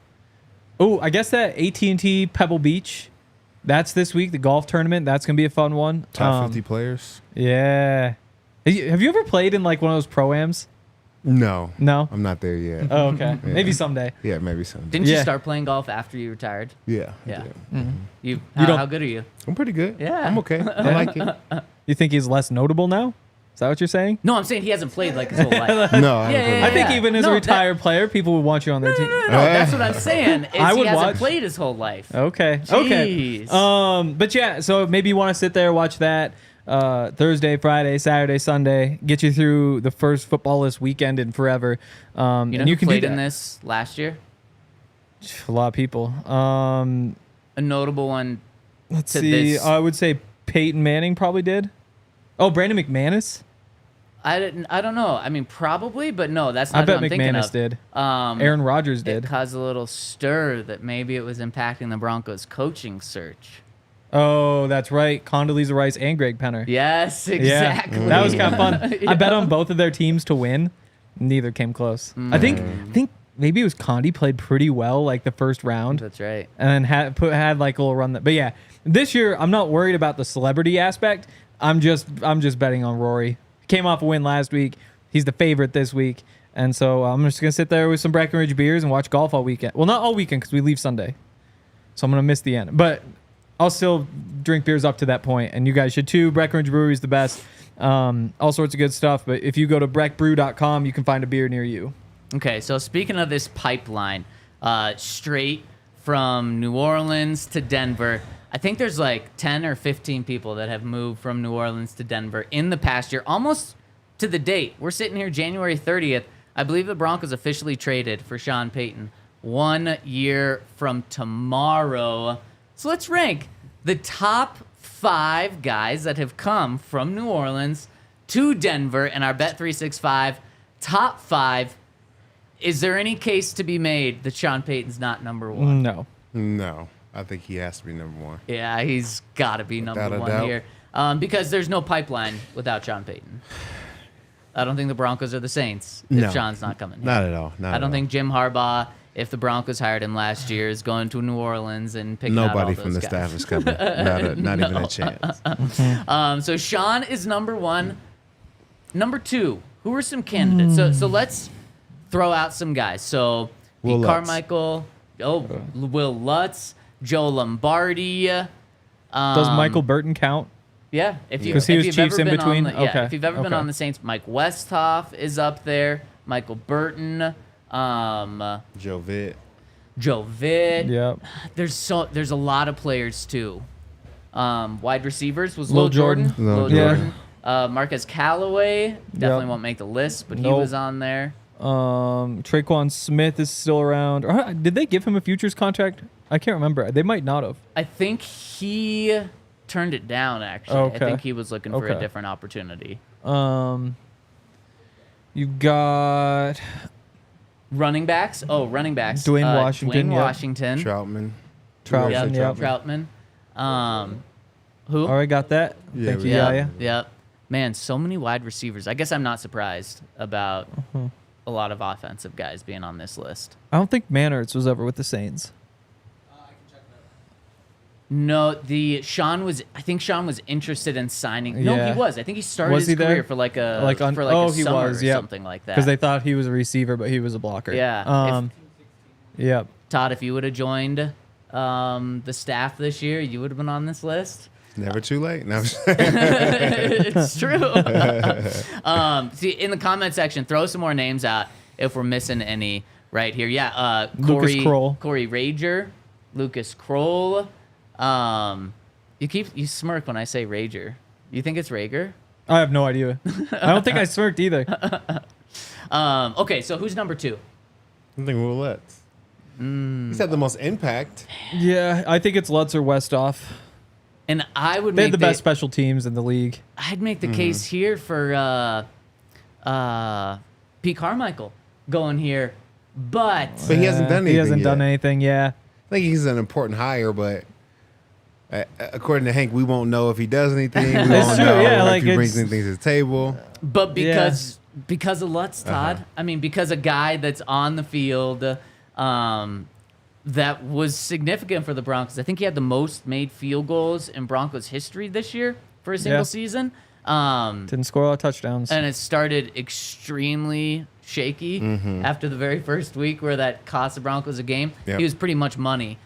[SPEAKER 3] Oh, I guess that AT&T Pebble Beach, that's this week, the golf tournament. That's going to be a fun one.
[SPEAKER 2] Top 50 players?
[SPEAKER 3] Yeah. Have you ever played in like one of those pro-ams?
[SPEAKER 2] No.
[SPEAKER 3] No?
[SPEAKER 2] I'm not there yet.
[SPEAKER 3] Oh, okay.
[SPEAKER 2] Yeah.
[SPEAKER 3] Maybe someday.
[SPEAKER 2] Yeah, maybe someday.
[SPEAKER 1] Didn't you start playing golf after you retired?
[SPEAKER 2] Yeah.
[SPEAKER 1] Yeah.
[SPEAKER 3] Mm-hmm.
[SPEAKER 1] How good are you?
[SPEAKER 2] I'm pretty good.
[SPEAKER 1] Yeah.
[SPEAKER 2] I'm okay. I like it.
[SPEAKER 3] You think he's less notable now? Is that what you're saying?
[SPEAKER 1] No, I'm saying he hasn't played like his whole life.
[SPEAKER 2] No,
[SPEAKER 3] I think even as a retired player, people would want you on their team.
[SPEAKER 1] No, that's what I'm saying. Is
[SPEAKER 3] I would
[SPEAKER 1] he hasn't
[SPEAKER 3] watch.
[SPEAKER 1] played his whole life.
[SPEAKER 3] Okay.
[SPEAKER 1] Jeez.
[SPEAKER 3] Okay. But yeah, so maybe you want to sit there, watch that Thursday, Friday, Saturday, Sunday, get you through the first footballless weekend in forever.
[SPEAKER 1] You know
[SPEAKER 3] and
[SPEAKER 1] who
[SPEAKER 3] you can
[SPEAKER 1] played
[SPEAKER 3] do
[SPEAKER 1] in
[SPEAKER 3] that.
[SPEAKER 1] this last year?
[SPEAKER 3] A lot of people.
[SPEAKER 1] A notable one.
[SPEAKER 3] Let's
[SPEAKER 1] to
[SPEAKER 3] see.
[SPEAKER 1] this-
[SPEAKER 3] I would say Peyton Manning probably did. Oh, Brandon McManus.
[SPEAKER 1] I don't know. I mean, probably, but no, that's not
[SPEAKER 3] I
[SPEAKER 1] what
[SPEAKER 3] bet
[SPEAKER 1] I'm thinking
[SPEAKER 3] McManus
[SPEAKER 1] of.
[SPEAKER 3] did.
[SPEAKER 1] Um,
[SPEAKER 3] Aaron Rodgers
[SPEAKER 1] It
[SPEAKER 3] did.
[SPEAKER 1] caused a little stir that maybe it was impacting the Broncos' coaching search.
[SPEAKER 3] Oh, that's right. Condoleezza Rice and Greg Penner.
[SPEAKER 1] Yes, exactly.
[SPEAKER 3] Yeah, that was kind of fun.
[SPEAKER 1] Yeah.
[SPEAKER 3] I bet on both of their teams to win. Neither came close. I think maybe it was Condi played pretty well like the first round,
[SPEAKER 1] That's right.
[SPEAKER 3] and then had like a little run. But yeah, this year I'm not worried about the celebrity aspect. I'm just betting on Rory. Came off a win last week. He's the favorite this week, and so I'm just gonna sit there with some Breckenridge beers and watch golf all weekend. Well, not all weekend because we leave Sunday, so I'm gonna miss the end. But I'll still drink beers up to that point, and you guys should too. Breckenridge Brewery is the best. All sorts of good stuff. But if you go to breckbrew.com, you can find a beer near you.
[SPEAKER 1] Okay, so speaking of this pipeline, straight from New Orleans to Denver, I think there's like 10 or 15 people that have moved from New Orleans to Denver in the past year, almost to the date. We're sitting here January 30th. I believe the Broncos officially traded for Sean Payton 1 year from tomorrow. So let's rank the top 5 guys that have come from New Orleans to Denver in our Bet365 top 5. Is there any case to be made that Sean Payton's not number 1?
[SPEAKER 2] No, I think he has to be number 1.
[SPEAKER 1] Yeah, he's got to be number
[SPEAKER 2] Without a
[SPEAKER 1] 1
[SPEAKER 2] doubt.
[SPEAKER 1] here. Because there's no pipeline without Sean Payton. I don't think the Broncos are the Saints if
[SPEAKER 2] No.
[SPEAKER 1] Sean's not coming here.
[SPEAKER 2] Not at all. Not
[SPEAKER 1] I
[SPEAKER 2] at
[SPEAKER 1] don't
[SPEAKER 2] all.
[SPEAKER 1] think Jim Harbaugh, if the Broncos hired him last year, is going to New Orleans and picking out all
[SPEAKER 2] Nobody
[SPEAKER 1] those
[SPEAKER 2] from the
[SPEAKER 1] guys.
[SPEAKER 2] staff is coming. Not even a chance.
[SPEAKER 1] So Sean is number 1. Number 2, who are some candidates? So let's throw out some guys. So
[SPEAKER 2] Will
[SPEAKER 1] Pete
[SPEAKER 2] Lutz.
[SPEAKER 1] Carmichael, Will Lutz, Joe Lombardi.
[SPEAKER 3] Does Michael Burton count?
[SPEAKER 1] Yeah, if you
[SPEAKER 3] 'Cause he
[SPEAKER 1] if
[SPEAKER 3] was
[SPEAKER 1] you've
[SPEAKER 3] Chiefs
[SPEAKER 1] ever
[SPEAKER 3] in
[SPEAKER 1] been
[SPEAKER 3] between?
[SPEAKER 1] on the, yeah,
[SPEAKER 3] Okay,
[SPEAKER 1] if you've ever been
[SPEAKER 3] okay.
[SPEAKER 1] on the Saints, Mike Westhoff is up there. Michael Burton,
[SPEAKER 2] Joe Vitt.
[SPEAKER 1] Joe Vitt.
[SPEAKER 3] Yep.
[SPEAKER 1] There's a lot of players too. Wide receivers was
[SPEAKER 3] Lil
[SPEAKER 1] Lil Jordan.
[SPEAKER 3] Jordan.
[SPEAKER 2] Lil
[SPEAKER 1] Lil
[SPEAKER 2] Jordan.
[SPEAKER 1] Jordan. Marquez Callaway definitely
[SPEAKER 3] Yep.
[SPEAKER 1] won't make the list, but he
[SPEAKER 3] Nope.
[SPEAKER 1] was on there.
[SPEAKER 3] Traquan Smith is still around. Or, did they give him a futures contract? I can't remember. They might not have.
[SPEAKER 1] I think he turned it down. Actually,
[SPEAKER 3] Okay.
[SPEAKER 1] I think he was looking for a
[SPEAKER 3] Okay.
[SPEAKER 1] different opportunity.
[SPEAKER 3] You got
[SPEAKER 1] Running backs. Oh, running backs.
[SPEAKER 3] Dwayne Washington,
[SPEAKER 1] Dwayne
[SPEAKER 3] yep.
[SPEAKER 1] Washington.
[SPEAKER 2] Troutman.
[SPEAKER 3] Troutman, yep.
[SPEAKER 1] Troutman. Who?
[SPEAKER 3] All right, got that.
[SPEAKER 2] Yeah,
[SPEAKER 3] Thank
[SPEAKER 2] we
[SPEAKER 3] you,
[SPEAKER 2] got
[SPEAKER 3] Yaya.
[SPEAKER 1] Yep. Man, so many wide receivers. I guess I'm not surprised about a lot of offensive guys being on this list.
[SPEAKER 3] I don't think Mannertz was ever with the Saints.
[SPEAKER 1] No, I think Sean was interested in signing. No,
[SPEAKER 3] Yeah.
[SPEAKER 1] he was. I think he started
[SPEAKER 3] Was
[SPEAKER 1] his
[SPEAKER 3] he there?
[SPEAKER 1] career for like a
[SPEAKER 3] Oh,
[SPEAKER 1] a
[SPEAKER 3] he
[SPEAKER 1] summer
[SPEAKER 3] was,
[SPEAKER 1] or
[SPEAKER 3] yep.
[SPEAKER 1] something like that.
[SPEAKER 3] Because they thought he was a receiver, but he was a blocker.
[SPEAKER 1] Yeah.
[SPEAKER 3] Yep.
[SPEAKER 1] Todd, if you would have joined the staff this year, you would have been on this list.
[SPEAKER 2] Never too late. No,
[SPEAKER 1] It's true. See, in the comment section, throw some more names out if we're missing any right here. Yeah,
[SPEAKER 3] Lucas Kroll.
[SPEAKER 1] Corey Rager, Lucas Kroll. You smirk when I say Rager. You think it's Rager?
[SPEAKER 3] I have no idea. I don't think I smirked either.
[SPEAKER 1] Okay, so who's number 2?
[SPEAKER 2] I think Will Lutz. He's had the most impact.
[SPEAKER 3] Yeah, I think it's Lutz or Westhoff.
[SPEAKER 1] And I would
[SPEAKER 3] They
[SPEAKER 1] make
[SPEAKER 3] had the best special teams in the league.
[SPEAKER 1] I'd make the case here for Pete Carmichael going here, but
[SPEAKER 2] But he hasn't done anything
[SPEAKER 3] He hasn't
[SPEAKER 2] yet.
[SPEAKER 3] done anything, yeah.
[SPEAKER 2] I think he's an important hire, but according to Hank, we won't know if he does anything. We
[SPEAKER 3] It's
[SPEAKER 2] won't
[SPEAKER 3] true,
[SPEAKER 2] know
[SPEAKER 3] yeah, like
[SPEAKER 2] if he brings
[SPEAKER 3] it's-
[SPEAKER 2] anything to the table.
[SPEAKER 1] But because of Lutz, Todd, I mean, because a guy that's on the field that was significant for the Broncos. I think he had the most made field goals in Broncos history this year for a single
[SPEAKER 3] Yeah.
[SPEAKER 1] season.
[SPEAKER 3] Didn't score a lot of touchdowns.
[SPEAKER 1] And it started extremely shaky after the very first week where that cost the Broncos a game.
[SPEAKER 2] Yep.
[SPEAKER 1] He was pretty much money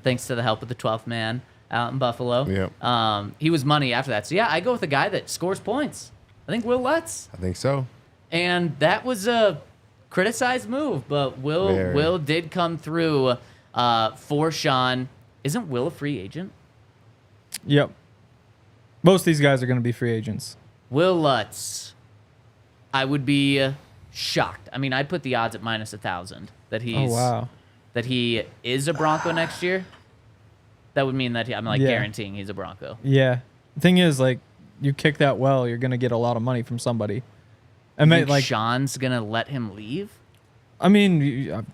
[SPEAKER 1] thanks to the help of the 12th man out in Buffalo.
[SPEAKER 2] Yep.
[SPEAKER 1] He was money after that. So, yeah, I go with a guy that scores points. I think Will Lutz.
[SPEAKER 2] I think so.
[SPEAKER 1] And that was a criticized move, but Will did come through for Sean. Isn't Will a free agent?
[SPEAKER 3] Yep. Most of these guys are going to be free agents.
[SPEAKER 1] Will Lutz. I would be shocked. I mean, I'd put the odds at minus 1,000 that he is a Bronco next year. That would mean that I'm guaranteeing he's a Bronco.
[SPEAKER 3] Yeah. The thing is, like, you kick that well, you're going to get a lot of money from somebody.
[SPEAKER 1] I mean, like Sean's going to let him leave?
[SPEAKER 3] I mean,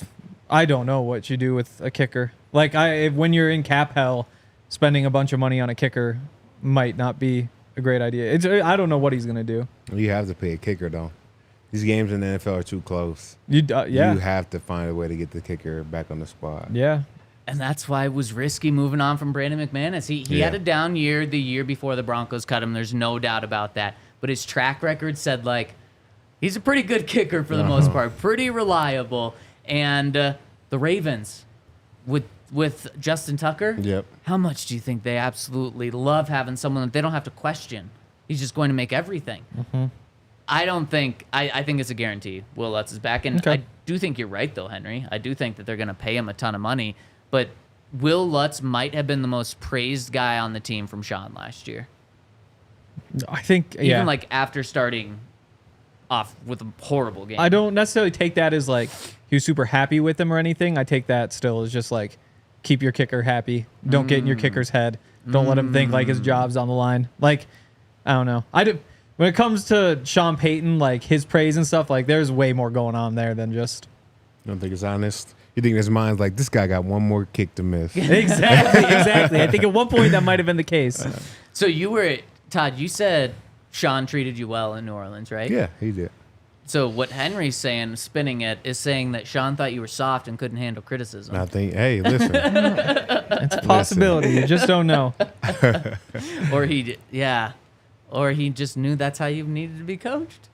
[SPEAKER 3] I don't know what you do with a kicker. Like, when you're in cap hell, spending a bunch of money on a kicker might not be a great idea. I don't know what he's going to do.
[SPEAKER 2] You have to pay a kicker, though. These games in the NFL are too close.
[SPEAKER 3] You
[SPEAKER 2] have to find a way to get the kicker back on the spot.
[SPEAKER 3] Yeah.
[SPEAKER 1] And that's why it was risky moving on from Brandon McManus. He had a down year the year before the Broncos cut him. There's no doubt about that. But his track record said, like, he's a pretty good kicker for the most part. Pretty reliable. And the Ravens, with Justin Tucker, how much do you think they absolutely love having someone that they don't have to question? He's just going to make everything.
[SPEAKER 3] Mm-hmm.
[SPEAKER 1] I think it's a guarantee Will Lutz is back. And I do think you're right, though, Henry. I do think that they're going to pay him a ton of money. But Will Lutz might have been the most praised guy on the team from Sean last year.
[SPEAKER 3] I think,
[SPEAKER 1] even like after starting off with a horrible game.
[SPEAKER 3] I don't necessarily take that as like he was super happy with him or anything. I take that still as just like keep your kicker happy. Don't get in your kicker's head. Don't let him think like his job's on the line. Like, I don't know. When it comes to Sean Payton, like his praise and stuff, like there's way more going on there than just.
[SPEAKER 2] You don't think it's honest? You think his mind's like, this guy got one more kick to miss?
[SPEAKER 3] Exactly. I think at one point that might have been the case.
[SPEAKER 1] So Todd, you said Sean treated you well in New Orleans, right?
[SPEAKER 2] Yeah, he did.
[SPEAKER 1] So what Henry's saying, spinning it, is saying that Sean thought you were soft and couldn't handle criticism.
[SPEAKER 2] I think, hey, listen.
[SPEAKER 3] It's a possibility. You just don't know.
[SPEAKER 1] Or he just knew that's how you needed to be coached.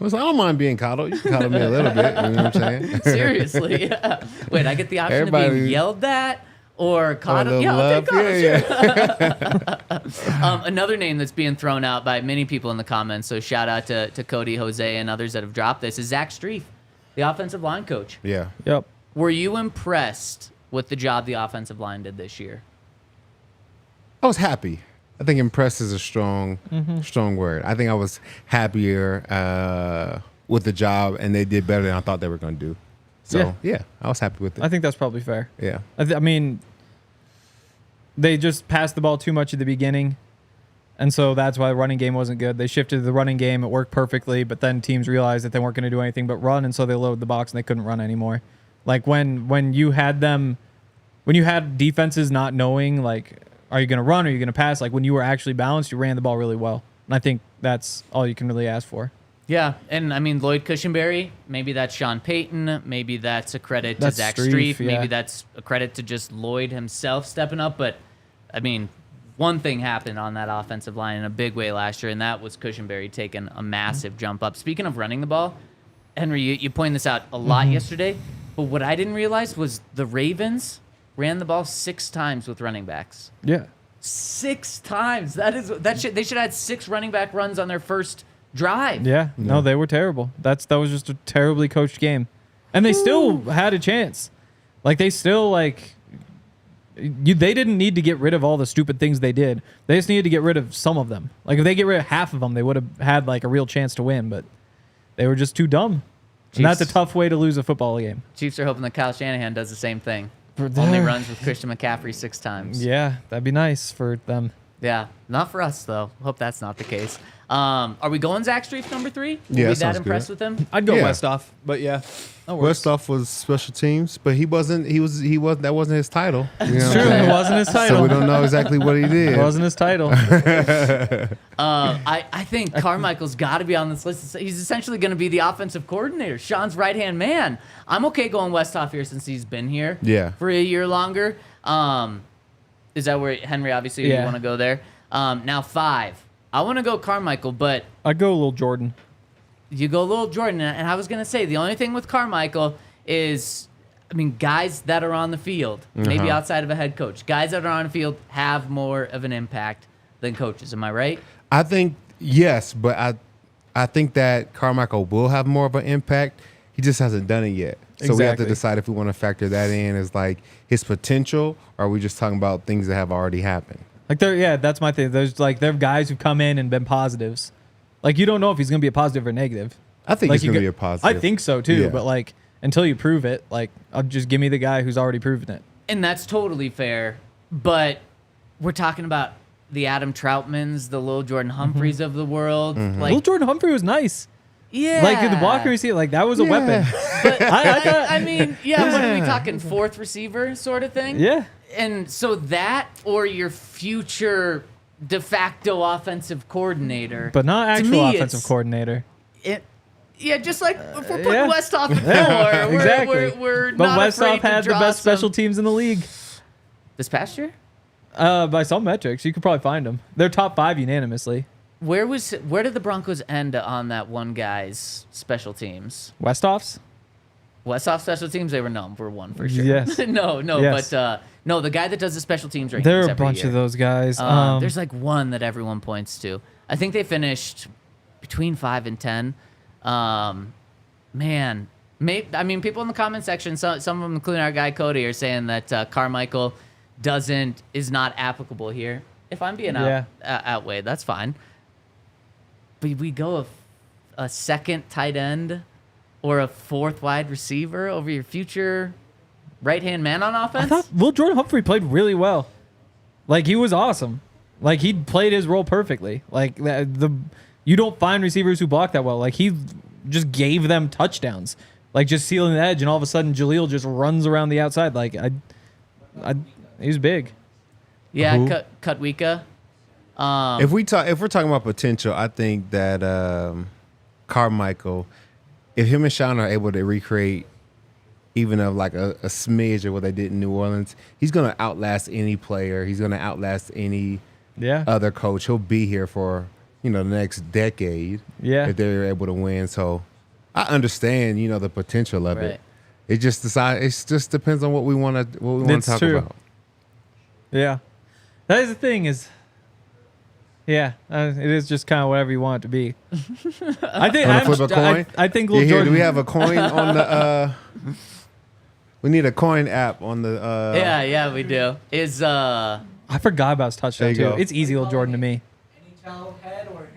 [SPEAKER 2] I was like, I don't mind being coddled. You can coddle me a little bit. You know what I'm saying?
[SPEAKER 1] Seriously, yeah. Wait, I get the option of being yelled at or coddled? Yeah, I'll take coddled. Sure. Another name that's being thrown out by many people in the comments, so shout out to Cody, Jose, and others that have dropped this, is Zach Strief, the offensive line coach.
[SPEAKER 2] Yeah.
[SPEAKER 3] Yep.
[SPEAKER 1] Were you impressed with the job the offensive line did this year?
[SPEAKER 2] I was happy. I think impressed is a strong word. I think I was happier with the job, and they did better than I thought they were going to do. So, yeah, I was happy with it.
[SPEAKER 3] I think that's probably fair.
[SPEAKER 2] Yeah.
[SPEAKER 3] I mean, they just passed the ball too much at the beginning, and so that's why the running game wasn't good. They shifted to the running game. It worked perfectly, but then teams realized that they weren't going to do anything but run, and so they loaded the box, and they couldn't run anymore. Like, when you had defenses not knowing, like, are you going to run? Or are you going to pass? Like when you were actually balanced, you ran the ball really well. And I think that's all you can really ask for.
[SPEAKER 1] Yeah. And I mean, Lloyd Cushenberry, maybe that's Sean Payton. Maybe that's a credit to Zach Strief.
[SPEAKER 3] Yeah.
[SPEAKER 1] Maybe that's a credit to just Lloyd himself stepping up. But I mean, one thing happened on that offensive line in a big way last year, and that was Cushenberry taking a massive jump up. Speaking of running the ball, Henry, you pointed this out a lot yesterday. But what I didn't realize was the Ravens ran the ball 6 times with running backs.
[SPEAKER 3] Yeah.
[SPEAKER 1] 6 times. They should have had 6 running back runs on their first drive.
[SPEAKER 3] Yeah. No, they were terrible. That was just a terribly coached game. And they still had a chance. Like they still they didn't need to get rid of all the stupid things they did. They just needed to get rid of some of them. Like if they get rid of half of them, they would have had like a real chance to win, but they were just too dumb. And that's a tough way to lose a football game.
[SPEAKER 1] Chiefs are hoping that Kyle Shanahan does the same thing. Only runs with Christian McCaffrey 6 times.
[SPEAKER 3] Yeah, that'd be nice for them.
[SPEAKER 1] Yeah, not for us though. Hope that's not the case. Are we going Zach Strief number 3?
[SPEAKER 2] Yeah,
[SPEAKER 1] Were we that impressed with him?
[SPEAKER 3] I'd go Westhoff, but yeah.
[SPEAKER 2] Westhoff was special teams, but he wasn't. That wasn't his title. You know
[SPEAKER 3] it's true. It wasn't his title.
[SPEAKER 2] So we don't know exactly what he did.
[SPEAKER 3] It wasn't his title.
[SPEAKER 1] I think Carmichael's got to be on this list. He's essentially going to be the offensive coordinator, Sean's right-hand man. I'm okay going Westhoff here since he's been here for a year longer. Is that where, Henry, obviously you want to go there? Now 5. I want to go Carmichael, but...
[SPEAKER 3] I'd go a little Jordan.
[SPEAKER 1] You go a little Jordan, and I was going to say, the only thing with Carmichael is, I mean, guys that are on the field, maybe outside of a head coach, guys that are on the field have more of an impact than coaches. Am I right?
[SPEAKER 2] I think, yes, but I think that Carmichael will have more of an impact. He just hasn't done it yet. So we have to
[SPEAKER 3] Exactly.
[SPEAKER 2] decide if we want to factor that in as like his potential, or are we just talking about things that have already happened?
[SPEAKER 3] Like that's my thing. There's like there are guys who've come in and been positives. Like you don't know if he's gonna be a positive or negative.
[SPEAKER 2] I think
[SPEAKER 3] Like
[SPEAKER 2] he's going to be a positive.
[SPEAKER 3] I think so too.
[SPEAKER 2] Yeah.
[SPEAKER 3] But like until you prove it, like I'll just give me the guy who's already proven it.
[SPEAKER 1] And that's totally fair. But we're talking about the Adam Troutmans, the Lil Jordan Humphreys of the world. Like,
[SPEAKER 3] Little Jordan Humphrey was nice.
[SPEAKER 1] yeah.
[SPEAKER 3] Like the blocker receiver, like that was a weapon.
[SPEAKER 1] But
[SPEAKER 3] I
[SPEAKER 1] I mean, yeah, what are we
[SPEAKER 2] Yeah.
[SPEAKER 1] talking? Fourth receiver sort of thing?
[SPEAKER 3] Yeah.
[SPEAKER 1] And so that or your future de facto offensive coordinator.
[SPEAKER 3] But not
[SPEAKER 1] To
[SPEAKER 3] actual
[SPEAKER 1] me,
[SPEAKER 3] offensive
[SPEAKER 1] it's-
[SPEAKER 3] coordinator.
[SPEAKER 1] Yeah, just like if we're putting
[SPEAKER 3] yeah.
[SPEAKER 1] Westhoff at four,
[SPEAKER 3] Exactly.
[SPEAKER 1] we're
[SPEAKER 3] But
[SPEAKER 1] not
[SPEAKER 3] Westhoff
[SPEAKER 1] afraid to
[SPEAKER 3] had the
[SPEAKER 1] draw
[SPEAKER 3] best special
[SPEAKER 1] some-
[SPEAKER 3] teams in the league.
[SPEAKER 1] This past year?
[SPEAKER 3] By some metrics, you could probably find them. They're top 5 unanimously.
[SPEAKER 1] Where did the Broncos end on that one guy's special teams?
[SPEAKER 3] Westhoff's?
[SPEAKER 1] Westhoff special teams, they were number one for sure.
[SPEAKER 3] Yes.
[SPEAKER 1] no,
[SPEAKER 3] Yes.
[SPEAKER 1] but no, the guy that does the special teams rankings
[SPEAKER 3] There are a
[SPEAKER 1] every
[SPEAKER 3] bunch
[SPEAKER 1] year.
[SPEAKER 3] of those guys.
[SPEAKER 1] There's like one that everyone points to. I think they finished between 5 and 10. Man, I mean, people in the comment section, some of them, including our guy Cody, are saying that Carmichael is not applicable here. If I'm being outweighed, that's fine. But we go a second tight end or a fourth wide receiver over your future right-hand man on
[SPEAKER 3] I
[SPEAKER 1] offense?
[SPEAKER 3] thought Will Jordan Humphrey played really well. Like he was awesome. Like he played his role perfectly. Like you don't find receivers who block that well. Like he just gave them touchdowns. Like just sealing the edge, and all of a sudden Jaleel just runs around the outside. Like he was big.
[SPEAKER 1] Yeah,
[SPEAKER 2] Who?
[SPEAKER 1] Kutwika.
[SPEAKER 2] If we're talking about potential, I think that Carmichael, if him and Sean are able to recreate even a smidge of what they did in New Orleans, he's gonna outlast any player. He's gonna outlast any other coach. He'll be here for the next decade.
[SPEAKER 3] Yeah.
[SPEAKER 2] If they're able to win. So I understand the potential of
[SPEAKER 1] Right.
[SPEAKER 2] it. It just depends on what we want to
[SPEAKER 3] That's
[SPEAKER 2] talk
[SPEAKER 3] true.
[SPEAKER 2] about.
[SPEAKER 3] Yeah, that is the thing. It is just kind of whatever you want it to be. I think
[SPEAKER 2] Wanna flip a coin?
[SPEAKER 3] I think
[SPEAKER 2] Yeah,
[SPEAKER 3] Lil
[SPEAKER 2] here,
[SPEAKER 3] Jordan.
[SPEAKER 2] do we have a coin on the? We need a coin app on the.
[SPEAKER 1] Yeah, we do.
[SPEAKER 3] I forgot about his touchdown
[SPEAKER 2] There
[SPEAKER 3] too.
[SPEAKER 2] you go.
[SPEAKER 3] It's easy, Lil Jordan to me.
[SPEAKER 4] NHL head or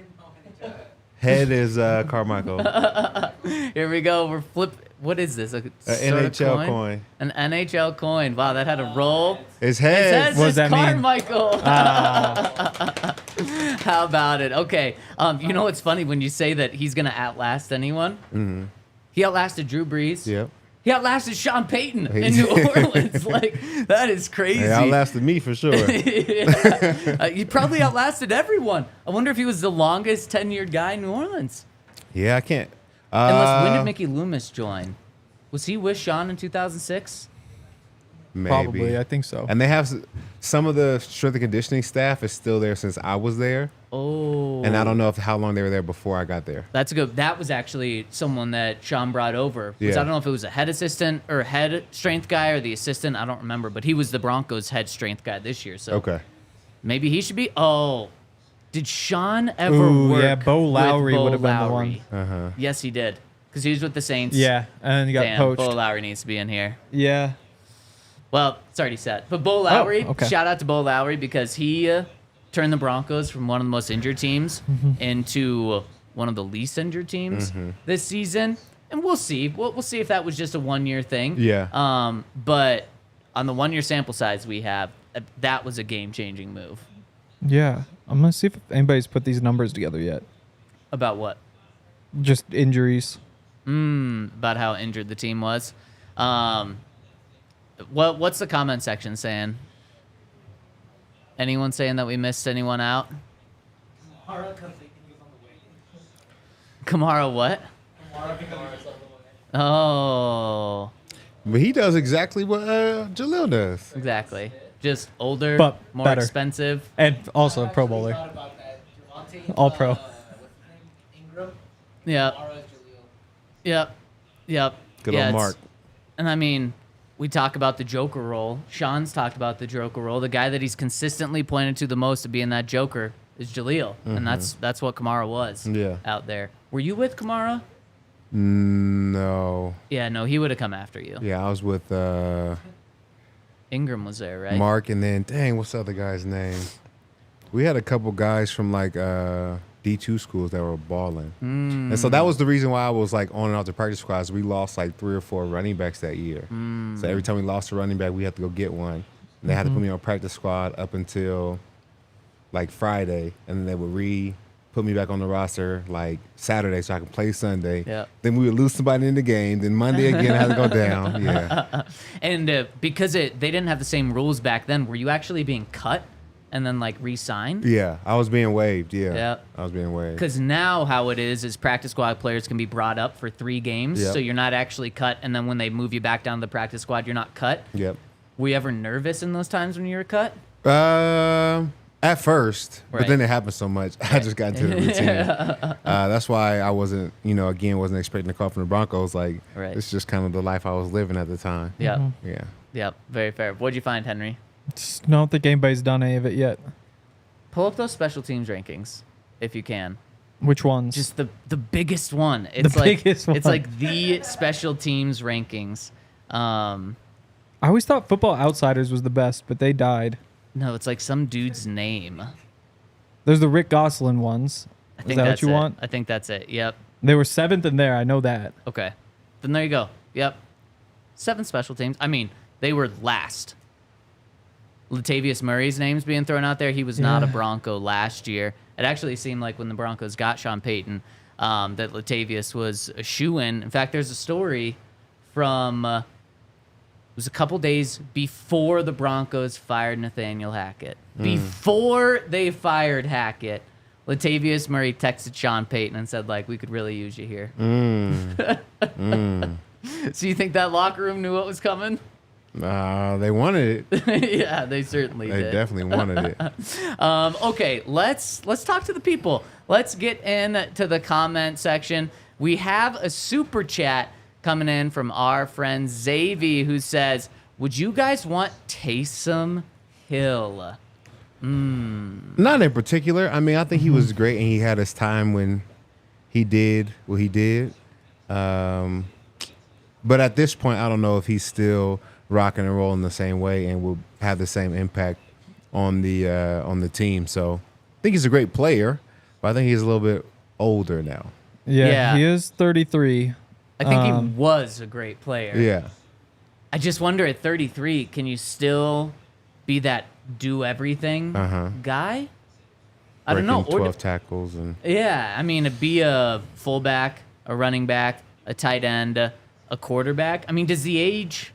[SPEAKER 4] NHL?
[SPEAKER 2] Head is Carmichael.
[SPEAKER 1] Here we go. We're What is this? A
[SPEAKER 2] An
[SPEAKER 1] sort of
[SPEAKER 2] NHL coin.
[SPEAKER 1] An NHL coin. Wow, that had a roll.
[SPEAKER 2] It's
[SPEAKER 1] It
[SPEAKER 2] head.
[SPEAKER 1] says
[SPEAKER 3] What
[SPEAKER 1] it's
[SPEAKER 3] does that mean?
[SPEAKER 1] Carmichael. How about it? Okay. You know what's funny when you say that he's gonna outlast anyone? Mm-hmm. He outlasted Drew Brees.
[SPEAKER 2] Yep.
[SPEAKER 1] He outlasted Sean Payton in New Orleans. Like that is crazy.
[SPEAKER 2] Hey, outlasted me for sure.
[SPEAKER 1] He probably outlasted everyone. I wonder if he was the longest tenured guy in New Orleans.
[SPEAKER 2] Yeah, I can't.
[SPEAKER 1] Unless when did Mickey Loomis join? Was he with Sean in 2006?
[SPEAKER 2] Maybe.
[SPEAKER 3] Probably, I think so.
[SPEAKER 2] And they have some of the strength and conditioning staff is still there since I was there,
[SPEAKER 1] Oh.
[SPEAKER 2] and I don't know how long they were there before I got there.
[SPEAKER 1] That's good. That was actually someone that Sean brought over. I
[SPEAKER 2] Yeah.
[SPEAKER 1] don't know if it was a head assistant or head strength guy or the assistant. I don't remember, but he was the Broncos head strength guy this year. So
[SPEAKER 2] Okay.
[SPEAKER 1] maybe he should be. Oh, did Sean ever
[SPEAKER 3] Ooh,
[SPEAKER 1] work?
[SPEAKER 3] yeah, Bo
[SPEAKER 1] with
[SPEAKER 3] Lowry
[SPEAKER 1] Bo
[SPEAKER 3] would have been the
[SPEAKER 1] Lowry?
[SPEAKER 3] one.
[SPEAKER 1] Yes, he did. Because he was with the Saints.
[SPEAKER 3] Yeah, and then you got
[SPEAKER 1] Damn,
[SPEAKER 3] poached.
[SPEAKER 1] Bo Lowry needs to be in here.
[SPEAKER 3] Yeah.
[SPEAKER 1] Well, it's already set. But Bo Lowry,
[SPEAKER 3] okay.
[SPEAKER 1] shout out to Bo Lowry because he turned the Broncos from one of the most injured teams into one of the least injured teams this season. And we'll see. We'll see if that was just a one-year thing.
[SPEAKER 2] Yeah.
[SPEAKER 1] But on the one-year sample size we have, that was a game-changing move.
[SPEAKER 3] Yeah. I'm going to see if anybody's put these numbers together yet.
[SPEAKER 1] About what?
[SPEAKER 3] Just injuries.
[SPEAKER 1] About how injured the team was. What's the comment section saying? Anyone saying that we missed anyone out?
[SPEAKER 4] Kamara, because they think he was on the way.
[SPEAKER 1] Kamara what?
[SPEAKER 4] Kamara, because he was on the way.
[SPEAKER 1] Oh,
[SPEAKER 2] But he does exactly what Jaleel does.
[SPEAKER 1] exactly. Just older,
[SPEAKER 3] But
[SPEAKER 1] more
[SPEAKER 3] better.
[SPEAKER 1] expensive.
[SPEAKER 3] And also a Pro
[SPEAKER 4] Actually
[SPEAKER 3] Bowler.
[SPEAKER 4] thought about that. Javonte,
[SPEAKER 3] All pro.
[SPEAKER 4] what's his name? Ingram.
[SPEAKER 1] Yep,
[SPEAKER 4] Kamara, Jaleel.
[SPEAKER 1] yep.
[SPEAKER 2] Good
[SPEAKER 1] Yeah,
[SPEAKER 2] old
[SPEAKER 1] it's-
[SPEAKER 2] Mark.
[SPEAKER 1] And I mean, we talk about the Joker role. Sean's talked about the Joker role. The guy that he's consistently pointed to the most to be in that Joker is Jaleel, and that's what Kamara was
[SPEAKER 2] Yeah.
[SPEAKER 1] out there. Were you with Kamara?
[SPEAKER 2] No.
[SPEAKER 1] Yeah, no, he would have come after you.
[SPEAKER 2] Yeah, I was with
[SPEAKER 1] Ingram was there, right?
[SPEAKER 2] Mark, and then dang, what's the other guy's name? We had a couple guys from like D2 schools that were balling, and so that was the reason why I was like on and off the practice squads. We lost like 3 or 4 running backs that year, so every time we lost a running back, we had to go get one. And they had to put me on practice squad up until like Friday, and then they would put me back on the roster like Saturday so I could play Sunday.
[SPEAKER 1] Yep.
[SPEAKER 2] Then we would lose somebody in the game. Then Monday again I had to go down. Yeah.
[SPEAKER 1] And because they didn't have the same rules back then, were you actually being cut and then like re-signed?
[SPEAKER 2] Yeah, I was being waived. Yeah.
[SPEAKER 1] Yep.
[SPEAKER 2] I was being waived.
[SPEAKER 1] Because now how it is practice squad players can be brought up for 3 games,
[SPEAKER 2] Yep.
[SPEAKER 1] so you're not actually cut, and then when they move you back down to the practice squad, you're not cut.
[SPEAKER 2] Yep.
[SPEAKER 1] Were you ever nervous in those times when you were cut?
[SPEAKER 2] At first,
[SPEAKER 1] Right.
[SPEAKER 2] but then it happened so much, I just got into the routine. That's why I wasn't, wasn't expecting a call from the Broncos. Like,
[SPEAKER 1] Right.
[SPEAKER 2] it's just kind of the life I was living at the time.
[SPEAKER 1] Yep.
[SPEAKER 2] Yeah.
[SPEAKER 1] Yep. Very fair. What'd you find, Henry?
[SPEAKER 3] Just don't think anybody's done any of it yet.
[SPEAKER 1] Pull up those special teams rankings if you can.
[SPEAKER 3] Which ones?
[SPEAKER 1] Just the biggest one. It's
[SPEAKER 3] biggest one.
[SPEAKER 1] It's like the special teams rankings.
[SPEAKER 3] I always thought Football Outsiders was the best, but they died.
[SPEAKER 1] No, it's like some dude's name.
[SPEAKER 3] There's the Rick Gosselin ones.
[SPEAKER 1] I
[SPEAKER 3] Is
[SPEAKER 1] think
[SPEAKER 3] that
[SPEAKER 1] that's
[SPEAKER 3] what you
[SPEAKER 1] it.
[SPEAKER 3] want?
[SPEAKER 1] I think that's it. Yep.
[SPEAKER 3] They were 7th in there. I know that.
[SPEAKER 1] Okay. Then there you go. Yep. 7 special teams. I mean, they were last. Latavius Murray's name's being thrown out there. He was not a
[SPEAKER 3] Yeah.
[SPEAKER 1] Bronco last year. It actually seemed like when the Broncos got Sean Payton, that Latavius was a shoo-in. In fact, there's a story from it was a couple days before the Broncos fired Nathaniel Hackett. Before they fired Hackett, Latavius Murray texted Sean Payton and said, like, we could really use you here. So you think that locker room knew what was coming?
[SPEAKER 2] They wanted it.
[SPEAKER 1] Yeah, they certainly
[SPEAKER 2] They
[SPEAKER 1] did.
[SPEAKER 2] definitely wanted it.
[SPEAKER 1] Okay, let's talk to the people. Let's get into the comment section. We have a super chat coming in from our friend Xavier, who says, would you guys want Taysom Hill?
[SPEAKER 2] Not in particular. I mean, I think he was great, and he had his time when he did what he did. But at this point, I don't know if he's still rocking and rolling the same way and will have the same impact on the team. So I think he's a great player, but I think he's a little bit older now.
[SPEAKER 1] Yeah.
[SPEAKER 3] He is 33.
[SPEAKER 1] I think he was a great player.
[SPEAKER 2] Yeah.
[SPEAKER 1] I just wonder at 33, can you still be that do everything guy? I don't know.
[SPEAKER 2] Breaking 12 tackles and
[SPEAKER 1] Yeah, I mean, be a fullback, a running back, a tight end, a quarterback. I mean, does the age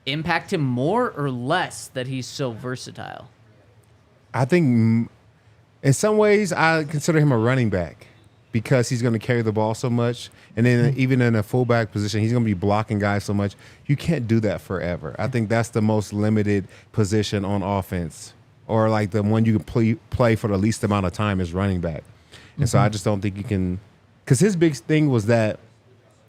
[SPEAKER 1] impact him more or less that he's so versatile?
[SPEAKER 2] I think in some ways I consider him a running back because he's going to carry the ball so much. And then even in a fullback position, he's going to be blocking guys so much. You can't do that forever. I think that's the most limited position on offense, or like the one you can play for the least amount of time is running back. And so I just don't think you can, because his big thing was that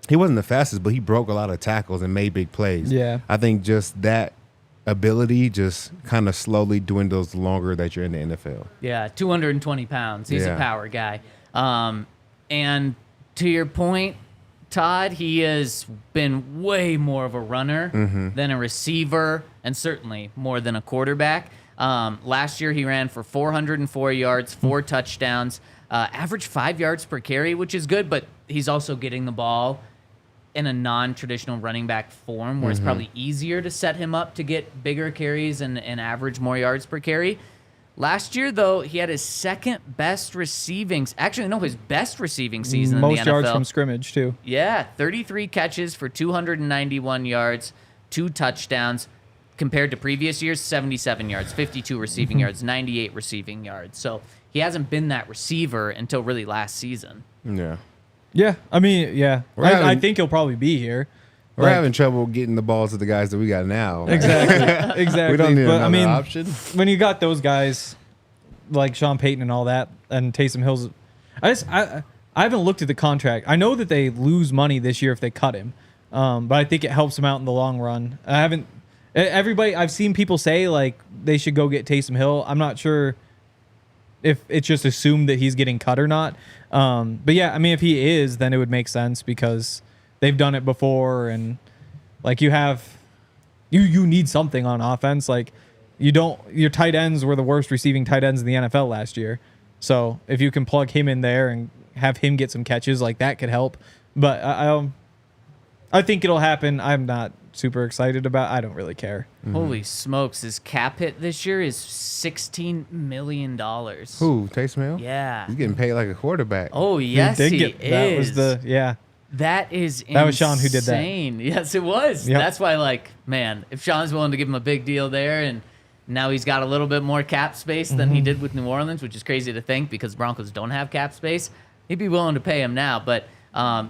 [SPEAKER 2] he wasn't the fastest, but he broke a lot of tackles and made big plays.
[SPEAKER 3] Yeah.
[SPEAKER 2] I think just that ability just kind of slowly dwindles the longer that you're in the NFL.
[SPEAKER 1] Yeah, 220 pounds. He's a
[SPEAKER 2] Yeah.
[SPEAKER 1] power guy. And to your point, Todd, he has been way more of a runner than a receiver, and certainly more than a quarterback. Last year, he ran for 404 yards, 4 touchdowns, average 5 yards per carry, which is good, but he's also getting the ball in a non-traditional running back form where it's probably easier to set him up to get bigger carries and average more yards per carry. Last year, though, he had his second best receiving, his best receiving season in the NFL.
[SPEAKER 3] Most yards from scrimmage, too.
[SPEAKER 1] Yeah, 33 catches for 291 yards, 2 touchdowns. Compared to previous years, 77 yards, 52 receiving yards, 98 receiving yards. So he hasn't been that receiver until really last season.
[SPEAKER 2] Yeah.
[SPEAKER 3] Yeah, I mean, yeah.
[SPEAKER 2] We're
[SPEAKER 3] I
[SPEAKER 2] having-
[SPEAKER 3] think he'll probably be here.
[SPEAKER 2] We're
[SPEAKER 3] Like-
[SPEAKER 2] having trouble getting the balls to the guys that we got now.
[SPEAKER 3] Exactly. Exactly.
[SPEAKER 2] We don't need
[SPEAKER 3] But,
[SPEAKER 2] another
[SPEAKER 3] I mean,
[SPEAKER 2] option.
[SPEAKER 3] when you got those guys like Sean Payton and all that, and Taysom Hill's, I haven't looked at the contract. I know that they lose money this year if they cut him, but I think it helps him out in the long run. I haven't. Everybody, I've seen people say like they should go get Taysom Hill. I'm not sure if it's just assumed that he's getting cut or not. But yeah, I mean, if he is, then it would make sense because they've done it before, and like you need something on offense. Like your tight ends were the worst receiving tight ends in the NFL last year. So if you can plug him in there and have him get some catches, like that could help. But I think it'll happen. I'm not super excited about. I don't really care.
[SPEAKER 1] Holy smokes! His cap hit this year is $16 million.
[SPEAKER 2] Who? Taysom Hill?
[SPEAKER 1] Yeah.
[SPEAKER 2] He's getting paid like a quarterback.
[SPEAKER 1] Oh yes, he is.
[SPEAKER 3] That was
[SPEAKER 1] That is insane.
[SPEAKER 3] That was Sean who did that.
[SPEAKER 1] Yes, it was.
[SPEAKER 3] Yep.
[SPEAKER 1] That's why, like, man, if Sean's willing to give him a big deal there, and now he's got a little bit more cap space than he did with New Orleans, which is crazy to think because Broncos don't have cap space, he'd be willing to pay him now. But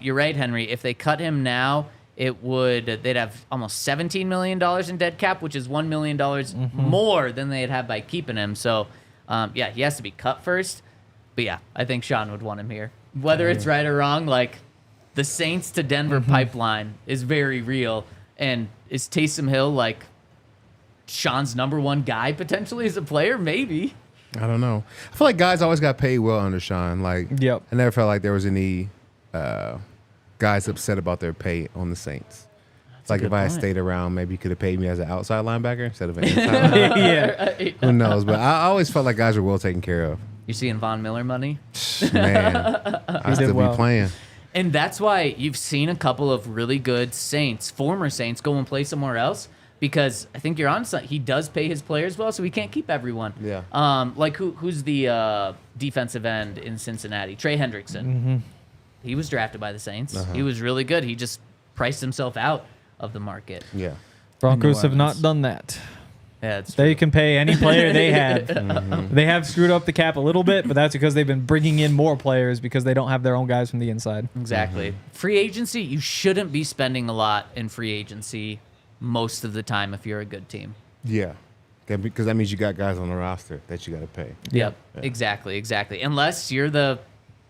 [SPEAKER 1] you're right, Henry. If they cut him now, they'd have almost $17 million in dead cap, which is $1 million more than they'd have by keeping him. So, yeah, he has to be cut first. But yeah, I think Sean would want him here. Whether it's right or wrong, like, the Saints to Denver pipeline is very real. And is Taysom Hill, like, Sean's number one guy potentially as a player? Maybe.
[SPEAKER 2] I don't know. I feel like guys always got paid well under Sean. Like,
[SPEAKER 3] Yep.
[SPEAKER 2] I never felt like there was any guys upset about their pay on the Saints. It's like
[SPEAKER 1] good
[SPEAKER 2] if I had
[SPEAKER 1] point.
[SPEAKER 2] stayed around, maybe you could have paid me as an outside linebacker instead of an inside linebacker.
[SPEAKER 3] Yeah.
[SPEAKER 2] Who knows? But I always felt like guys were well taken care of.
[SPEAKER 1] You're seeing Von Miller money?
[SPEAKER 2] Man, I
[SPEAKER 3] did
[SPEAKER 2] still
[SPEAKER 3] well.
[SPEAKER 2] be playing.
[SPEAKER 1] And that's why you've seen a couple of really good Saints, former Saints, go and play somewhere else. Because I think you're on something. He does pay his players well, so he can't keep everyone.
[SPEAKER 2] Yeah.
[SPEAKER 1] Like who's the defensive end in Cincinnati? Trey Hendrickson. He was drafted by the Saints. He was really good. He just priced himself out of the market.
[SPEAKER 2] Yeah.
[SPEAKER 3] Broncos have
[SPEAKER 1] Orleans.
[SPEAKER 3] not done that.
[SPEAKER 1] Yeah, it's
[SPEAKER 3] They
[SPEAKER 1] true.
[SPEAKER 3] can pay any player they have. They have screwed up the cap a little bit, but that's because they've been bringing in more players because they don't have their own guys from the inside.
[SPEAKER 1] Exactly. Free agency, you shouldn't be spending a lot in free agency most of the time if you're a good team.
[SPEAKER 2] Yeah. Because that means you got guys on the roster that you got to pay.
[SPEAKER 1] Yep. Exactly. Unless you're the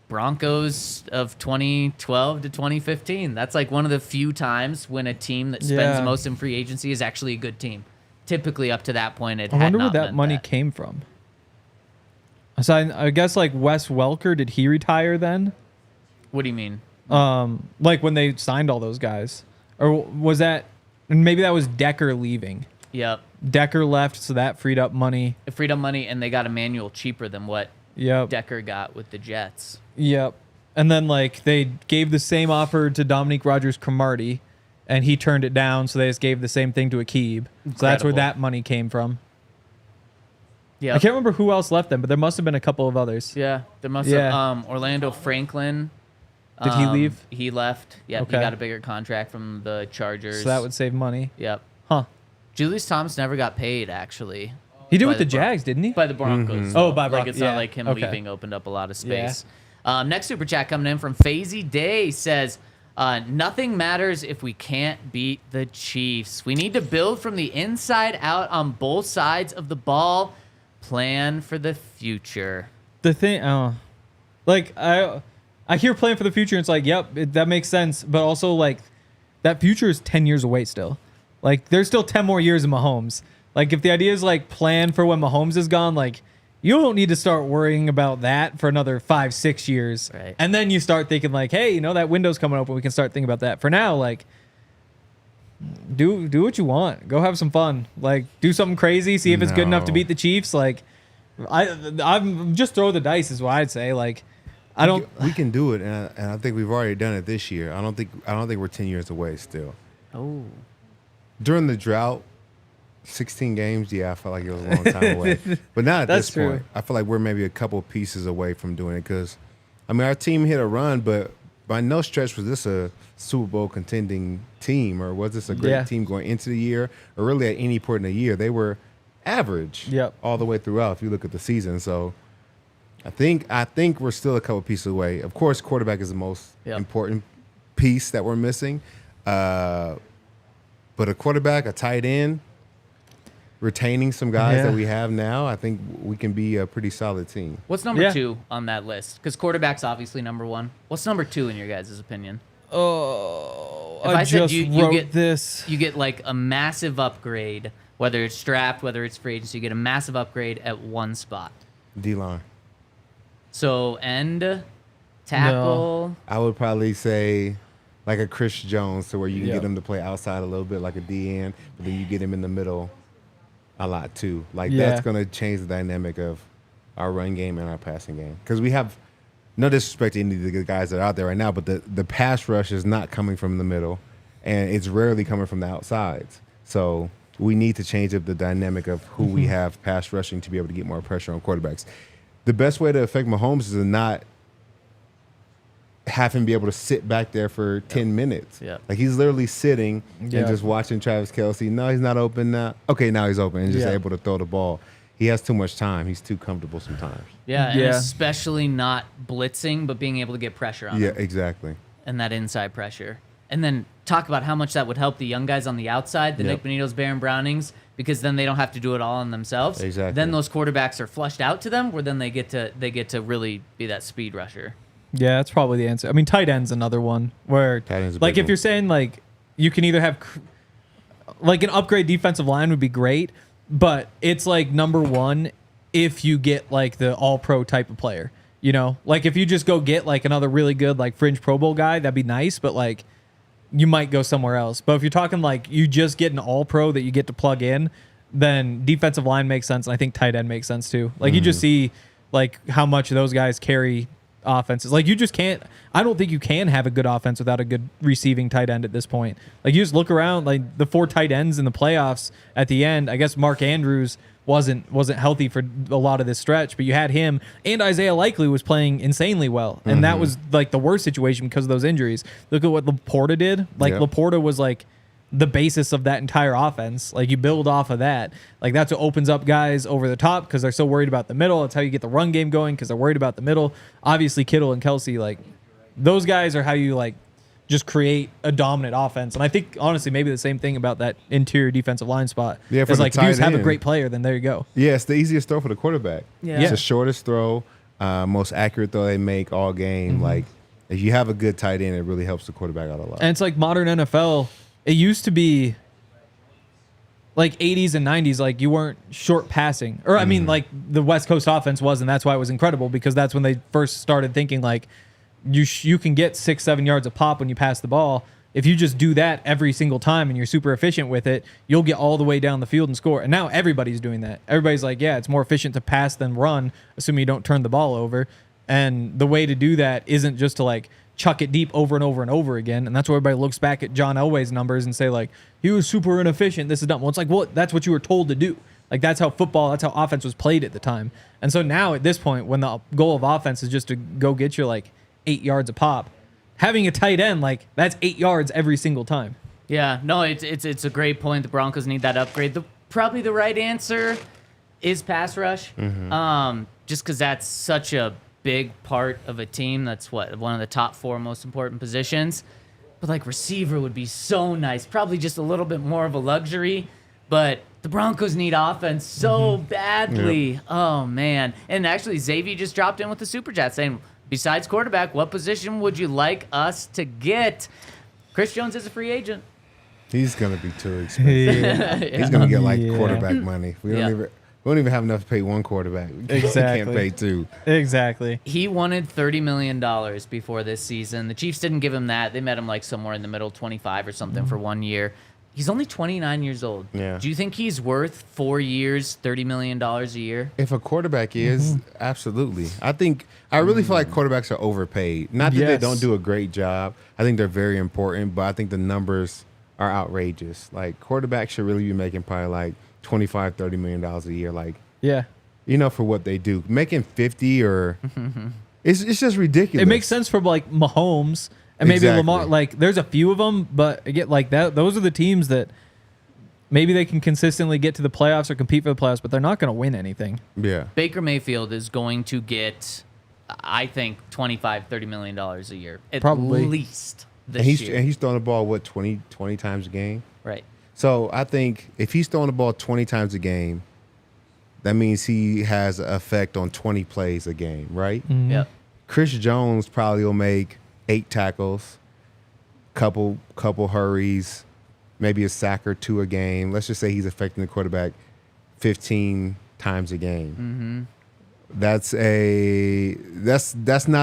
[SPEAKER 1] Broncos of 2012 to 2015. That's like one of the few times when a team that spends
[SPEAKER 3] Yeah.
[SPEAKER 1] most in free agency is actually a good team. Typically, up to that point, it
[SPEAKER 3] I
[SPEAKER 1] had
[SPEAKER 3] wonder where
[SPEAKER 1] not
[SPEAKER 3] that
[SPEAKER 1] meant
[SPEAKER 3] money
[SPEAKER 1] that.
[SPEAKER 3] came from. So I guess like Wes Welker, did he retire then?
[SPEAKER 1] What do you mean?
[SPEAKER 3] Like when they signed all those guys, or was that? And maybe that was Decker leaving.
[SPEAKER 1] Yep.
[SPEAKER 3] Decker left, so that freed up money.
[SPEAKER 1] It freed up money, and they got Emmanuel cheaper than what
[SPEAKER 3] Yep.
[SPEAKER 1] Decker got with the Jets.
[SPEAKER 3] Yep. And then like they gave the same offer to Dominique Rodgers-Cromartie, and he turned it down. So they just gave the same thing to Akib. So that's where
[SPEAKER 1] Incredible.
[SPEAKER 3] that money came from.
[SPEAKER 1] Yeah.
[SPEAKER 3] I can't remember who else left them, but there must have been a couple of others.
[SPEAKER 1] Yeah. There must
[SPEAKER 3] Yeah.
[SPEAKER 1] have. Orlando Franklin.
[SPEAKER 3] Did he leave?
[SPEAKER 1] He left. Yeah.
[SPEAKER 3] Okay.
[SPEAKER 1] He got a bigger contract from the Chargers.
[SPEAKER 3] So that would save money.
[SPEAKER 1] Yep.
[SPEAKER 3] Huh.
[SPEAKER 1] Julius Thomas never got paid, actually.
[SPEAKER 3] He did
[SPEAKER 1] By
[SPEAKER 3] with the
[SPEAKER 1] the Bron-
[SPEAKER 3] Jags, didn't he?
[SPEAKER 1] By the Broncos.
[SPEAKER 3] Oh, by
[SPEAKER 1] like
[SPEAKER 3] Bron-
[SPEAKER 1] it's
[SPEAKER 3] yeah.
[SPEAKER 1] not like him
[SPEAKER 3] Okay.
[SPEAKER 1] leaving opened up a lot of space. Next super chat coming in from Fazy Day says, nothing matters if we can't beat the Chiefs. We need to build from the inside out on both sides of the ball. Plan for the future.
[SPEAKER 3] The thing, like I hear plan for the future, and it's like, yep, that makes sense. But also, like, that future is 10 years away still. Like, there's still 10 more years of Mahomes. Like, if the idea is like plan for when Mahomes is gone, like, you don't need to start worrying about that for another 5-6 years.
[SPEAKER 1] Right.
[SPEAKER 3] And then you start thinking like, hey, you know, that window's coming open. We can start thinking about that. For now, like, do what you want. Go have some fun. Like, do something crazy. See if it's good enough to
[SPEAKER 2] No.
[SPEAKER 3] beat the Chiefs. Like, I'm just throw the dice is what I'd say. Like, I don't.
[SPEAKER 2] We can do it, and I think we've already done it this year. I don't think we're 10 years away still.
[SPEAKER 1] Oh.
[SPEAKER 2] During the drought, 16 games, yeah, I felt like it was a long time away. But now at
[SPEAKER 3] That's
[SPEAKER 2] this
[SPEAKER 3] true.
[SPEAKER 2] point, I feel like we're maybe a couple pieces away from doing it because, I mean, our team hit a run, but by no stretch was this a Super Bowl contending team, or was this a great
[SPEAKER 3] Yeah.
[SPEAKER 2] team going into the year, or really at any point in the year. They were average
[SPEAKER 3] Yep.
[SPEAKER 2] all the way throughout if you look at the season. So I think we're still a couple pieces away. Of course, quarterback is the most
[SPEAKER 1] Yep.
[SPEAKER 2] important piece that we're missing. But a quarterback, a tight end, retaining some guys
[SPEAKER 3] Yeah.
[SPEAKER 2] that we have now, I think we can be a pretty solid team.
[SPEAKER 1] What's number
[SPEAKER 3] Yeah.
[SPEAKER 1] 2 on that list? Because quarterback's obviously number 1. What's number 2 in your guys' opinion?
[SPEAKER 3] Oh,
[SPEAKER 1] If I said
[SPEAKER 3] just
[SPEAKER 1] you
[SPEAKER 3] wrote
[SPEAKER 1] get-
[SPEAKER 3] this.
[SPEAKER 1] You get like a massive upgrade, whether it's draft, whether it's free agency, you get a massive upgrade at one spot.
[SPEAKER 2] D-line.
[SPEAKER 1] So end, tackle.
[SPEAKER 2] I would probably say like a Chris Jones, to where you can
[SPEAKER 3] Yep.
[SPEAKER 2] get him to play outside a little bit like a DN, but then you get him in the middle a lot too. Like that's going to change the dynamic of our run game and our passing game. Because we have, no disrespect to any of the guys that are out there right now, but the pass rush is not coming from the middle, and it's rarely coming from the outsides. So we need to change up the dynamic of who we have pass rushing to be able to get more pressure on quarterbacks. The best way to affect Mahomes is to not have him be able to sit back there for 10 minutes.
[SPEAKER 1] Yep.
[SPEAKER 2] Like he's literally sitting and
[SPEAKER 3] Yeah.
[SPEAKER 2] just watching Travis Kelce. No, he's not open now. Okay, now he's open and just
[SPEAKER 3] Yeah.
[SPEAKER 2] able to throw the ball. He has too much time. He's too comfortable sometimes.
[SPEAKER 1] Yeah, and
[SPEAKER 3] Yeah.
[SPEAKER 1] especially not blitzing, but being able to get pressure on
[SPEAKER 2] Yeah,
[SPEAKER 1] him
[SPEAKER 2] exactly.
[SPEAKER 1] and that inside pressure. And then talk about how much that would help the young guys on the outside, the
[SPEAKER 2] Yep.
[SPEAKER 1] Nick Bonitos, Baron Brownings, because then they don't have to do it all on themselves.
[SPEAKER 2] Exactly.
[SPEAKER 1] Then those quarterbacks are flushed out to them, where then they get to really be that speed rusher.
[SPEAKER 3] Yeah, that's probably the answer. I mean, tight end's another one where,
[SPEAKER 2] Tight end's a
[SPEAKER 3] like,
[SPEAKER 2] big
[SPEAKER 3] if
[SPEAKER 2] one.
[SPEAKER 3] you're saying like you can either have like an upgrade defensive line would be great, but it's like number one if you get like the all pro type of player, you know, like if you just go get like another really good like fringe Pro Bowl guy, that'd be nice, but like you might go somewhere else. But if you're talking like you just get an all pro that you get to plug in, then defensive line makes sense, and I think tight end makes sense too. Like you just see like how much those guys carry offenses. Like you just can't, I don't think you can have a good offense without a good receiving tight end at this point. Like you just look around, like the 4 tight ends in the playoffs at the end. I guess Mark Andrews wasn't healthy for a lot of this stretch, but you had him, and Isaiah Likely was playing insanely well. And that was like the worst situation because of those injuries. Look at what Laporta did. Like
[SPEAKER 2] Yep.
[SPEAKER 3] Laporta was like the basis of that entire offense. Like you build off of that. Like that's what opens up guys over the top because they're so worried about the middle. That's how you get the run game going because they're worried about the middle. Obviously Kittle and Kelce, like those guys are how you like just create a dominant offense. And I think honestly maybe the same thing about that interior defensive line spot.
[SPEAKER 2] Yeah, for
[SPEAKER 3] is
[SPEAKER 2] the
[SPEAKER 3] like if you just
[SPEAKER 2] tight
[SPEAKER 3] have a
[SPEAKER 2] end.
[SPEAKER 3] great player, then there you go.
[SPEAKER 2] Yeah, it's the easiest throw for the quarterback.
[SPEAKER 1] Yeah.
[SPEAKER 2] It's the shortest throw, most accurate throw they make all game. Like if you have a good tight end, it really helps the quarterback out a lot.
[SPEAKER 3] And it's like modern NFL. It used to be like 80s and 90s, like you weren't short passing. Or, I mean, like the West Coast offense was, and that's why it was incredible because that's when they first started thinking like you can get 6-7 yards a pop when you pass the ball. If you just do that every single time and you're super efficient with it, you'll get all the way down the field and score. And now everybody's doing that. Everybody's like, yeah, it's more efficient to pass than run, assuming you don't turn the ball over. And the way to do that isn't just to like chuck it deep over and over and over again. And that's why everybody looks back at John Elway's numbers and say like, he was super inefficient. This is dumb. Well, it's like, well, that's what you were told to do. Like that's how football, that's how offense was played at the time. And so now at this point, when the goal of offense is just to go get you like 8 yards a pop, having a tight end, like that's 8 yards every single time.
[SPEAKER 1] Yeah, no, it's a great point. The Broncos need that upgrade. Probably the right answer is pass rush. Just because that's such a big part of a team. That's one of the top 4 most important positions. But like receiver would be so nice. Probably just a little bit more of a luxury. But the Broncos need offense so badly.
[SPEAKER 2] Yep.
[SPEAKER 1] Oh man! And actually, Xavier just dropped in with the super chat saying, besides quarterback, what position would you like us to get? Chris Jones is a free agent.
[SPEAKER 2] He's gonna be too expensive. He's gonna get like quarterback money. We don't even have enough to pay one quarterback. We
[SPEAKER 3] Exactly.
[SPEAKER 2] can't pay 2.
[SPEAKER 3] Exactly.
[SPEAKER 1] He wanted $30 million before this season. The Chiefs didn't give him that. They met him like somewhere in the middle, 25 or something for 1 year. He's only 29 years old.
[SPEAKER 2] Yeah.
[SPEAKER 1] Do you think he's worth 4 years, $30 million a year?
[SPEAKER 2] If a quarterback is, absolutely. I really feel like quarterbacks are overpaid. Not that they
[SPEAKER 3] Yes.
[SPEAKER 2] don't do a great job. I think they're very important, but I think the numbers are outrageous. Like quarterbacks should really be making probably like $25, $30 million a year. Like,
[SPEAKER 3] Yeah.
[SPEAKER 2] you know, for what they do. Making 50 or it's just ridiculous.
[SPEAKER 3] It makes sense for like Mahomes and maybe
[SPEAKER 2] Exactly.
[SPEAKER 3] Lamar. Like there's a few of them, but again, like that, those are the teams that maybe they can consistently get to the playoffs or compete for the playoffs, but they're not going to win anything.
[SPEAKER 2] Yeah.
[SPEAKER 1] Baker Mayfield is going to get, I think, $25, $30 million a year. At
[SPEAKER 3] Probably.
[SPEAKER 1] least this
[SPEAKER 2] And
[SPEAKER 1] year.
[SPEAKER 2] he's throwing the ball, what, 20 times a game?
[SPEAKER 1] Right.
[SPEAKER 2] So I think if he's throwing the ball 20 times a game, that means he has an effect on 20 plays a game, right?
[SPEAKER 1] Yep.
[SPEAKER 2] Chris Jones probably will make 8 tackles, couple hurries, maybe a sack or 2 a game. Let's just say he's affecting the quarterback 15 times a game. that's not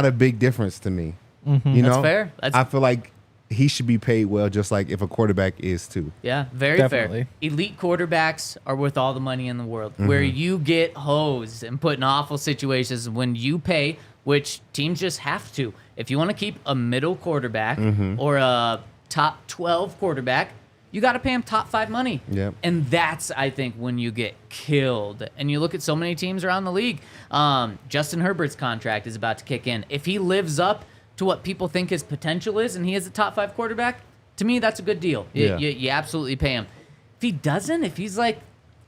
[SPEAKER 2] a big difference to me. You know,
[SPEAKER 1] That's fair.
[SPEAKER 2] I feel like he should be paid well, just like if a quarterback is too.
[SPEAKER 1] Yeah, very
[SPEAKER 3] Definitely.
[SPEAKER 1] fair. Elite quarterbacks are worth all the money in the world. Where you get hosed and put in awful situations when you pay, which teams just have to. If you want to keep a middle quarterback or a top 12 quarterback, you got to pay him top 5 money.
[SPEAKER 2] Yep.
[SPEAKER 1] And that's, I think, when you get killed. And you look at so many teams around the league. Justin Herbert's contract is about to kick in. If he lives up to what people think his potential is and he is a top 5 quarterback, to me, that's a good deal.
[SPEAKER 2] Yeah.
[SPEAKER 1] You absolutely pay him. If he doesn't, if he's like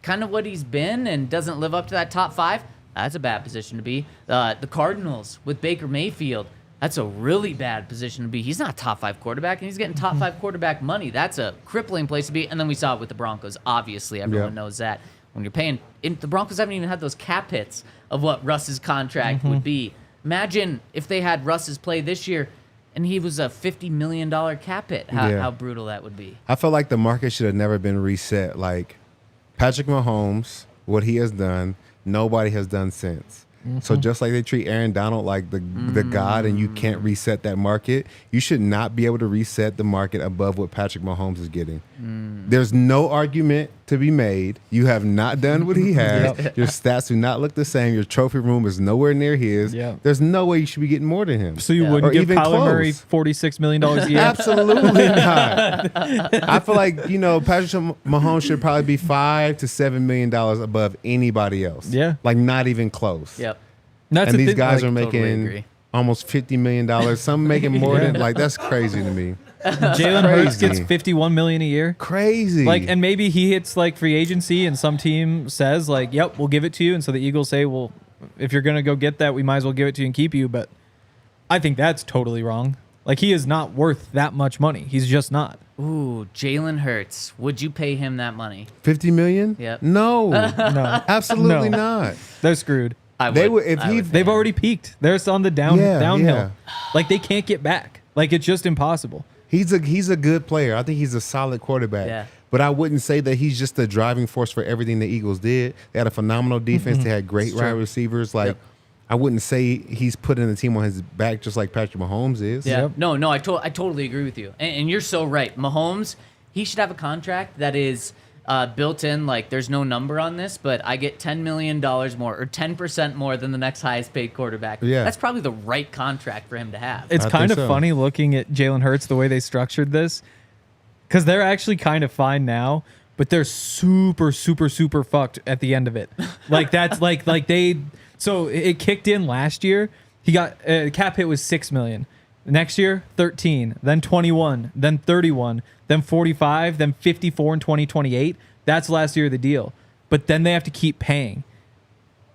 [SPEAKER 1] kind of what he's been and doesn't live up to that top 5, that's a bad position to be. The Cardinals with Baker Mayfield, that's a really bad position to be. He's not a top 5 quarterback, and he's getting top 5 quarterback money. That's a crippling place to be. And then we saw it with the Broncos. Obviously, everyone knows that. When you're paying, the Broncos haven't even had those cap hits of what Russ's contract would be. Imagine if they had Russ's play this year, and he was a $50 million cap hit. How brutal that would be.
[SPEAKER 2] I feel like the market should have never been reset. Like Patrick Mahomes, what he has done, nobody has done since. So just like they treat Aaron Donald like the god, and you can't reset that market, you should not be able to reset the market above what Patrick Mahomes is getting. There's no argument to be made. You have not done what he has. Your stats do not look the same. Your trophy room is nowhere near his. There's no way you should be getting more than him.
[SPEAKER 3] So you wouldn't
[SPEAKER 2] Or
[SPEAKER 3] give
[SPEAKER 2] even
[SPEAKER 3] Kyler Murray
[SPEAKER 2] close.
[SPEAKER 3] $46 million a year?
[SPEAKER 2] Absolutely not. I feel like, Patrick Mahomes should probably be $5 to $7 million above anybody else.
[SPEAKER 3] Yeah.
[SPEAKER 2] Like not even close.
[SPEAKER 1] Yep.
[SPEAKER 3] That's
[SPEAKER 2] And
[SPEAKER 3] the
[SPEAKER 2] these
[SPEAKER 3] thing,
[SPEAKER 2] guys
[SPEAKER 3] like,
[SPEAKER 2] are
[SPEAKER 1] totally
[SPEAKER 2] making
[SPEAKER 1] agree.
[SPEAKER 2] almost $50 million. Some making more than, like, that's crazy to me.
[SPEAKER 3] Jalen Hurts gets
[SPEAKER 2] Crazy.
[SPEAKER 3] $51 million a year.
[SPEAKER 2] Crazy.
[SPEAKER 3] Like, and maybe he hits like free agency, and some team says like, "Yep, we'll give it to you." And so the Eagles say, "Well, if you're gonna go get that, we might as well give it to you and keep you." But I think that's totally wrong. Like, he is not worth that much money. He's just not.
[SPEAKER 1] Ooh, Jalen Hurts. Would you pay him that money?
[SPEAKER 2] $50 million?
[SPEAKER 1] Yep.
[SPEAKER 2] No.
[SPEAKER 3] No,
[SPEAKER 2] Absolutely
[SPEAKER 3] No.
[SPEAKER 2] not.
[SPEAKER 3] they're screwed.
[SPEAKER 1] I would.
[SPEAKER 2] They would if
[SPEAKER 1] I
[SPEAKER 2] he
[SPEAKER 1] would pay
[SPEAKER 3] They've
[SPEAKER 1] him.
[SPEAKER 3] already peaked. They're on the downhill.
[SPEAKER 2] yeah.
[SPEAKER 3] Like, they can't get back. Like, it's just impossible.
[SPEAKER 2] He's a good player. I think he's a solid quarterback.
[SPEAKER 1] Yeah.
[SPEAKER 2] But I wouldn't say that he's just the driving force for everything the Eagles did. They had a phenomenal defense. They had great wide receivers. Like, I wouldn't say he's putting the team on his back just like Patrick Mahomes is.
[SPEAKER 1] Yeah.
[SPEAKER 3] Yep.
[SPEAKER 1] No, I totally agree with you. And you're so right. Mahomes, he should have a contract that is built in, like there's no number on this, but I get $10 million more or 10% more than the next highest paid quarterback.
[SPEAKER 2] Yeah.
[SPEAKER 1] That's probably the right contract for him to have.
[SPEAKER 3] It's
[SPEAKER 2] I
[SPEAKER 3] kind
[SPEAKER 2] think
[SPEAKER 3] of
[SPEAKER 2] so.
[SPEAKER 3] funny looking at Jalen Hurts the way they structured this, because they're actually kind of fine now, but they're super, super, super fucked at the end of it. Like, that's like they. So it kicked in last year. He got cap hit was $6 million. Next year, 13, then 21, then 31, then 45, then 54 in 2028. That's last year of the deal. But then they have to keep paying.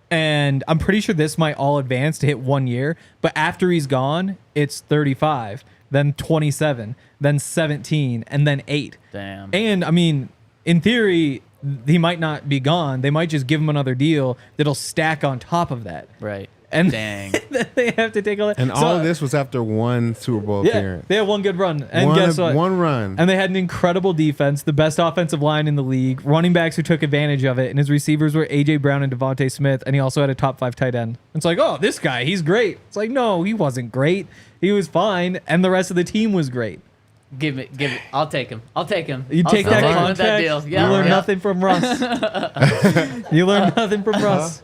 [SPEAKER 3] And I'm pretty sure this might all advance to hit 1 year. But after he's gone, it's 35, then 27, then 17, and then 8.
[SPEAKER 1] Damn.
[SPEAKER 3] And, I mean, in theory, he might not be gone. They might just give him another deal that'll stack on top of that.
[SPEAKER 1] Right.
[SPEAKER 3] And
[SPEAKER 1] Dang.
[SPEAKER 3] they have to take all that.
[SPEAKER 2] And all of this was after one Super Bowl
[SPEAKER 3] Yeah,
[SPEAKER 2] appearance.
[SPEAKER 3] they had one good run. And guess what?
[SPEAKER 2] One run.
[SPEAKER 3] And they had an incredible defense, the best offensive line in the league, running backs who took advantage of it, and his receivers were A.J. Brown and Devontae Smith, and he also had a top 5 tight end. It's like, oh, this guy, he's great. It's like, no, he wasn't great. He was fine, and the rest of the team was great.
[SPEAKER 1] Give it. I'll take him.
[SPEAKER 3] You take
[SPEAKER 1] I'll
[SPEAKER 3] that
[SPEAKER 1] take him with
[SPEAKER 3] contract,
[SPEAKER 1] that deal. Yeah,
[SPEAKER 3] you learn
[SPEAKER 1] yeah.
[SPEAKER 3] nothing from Russ. You learn nothing from Russ.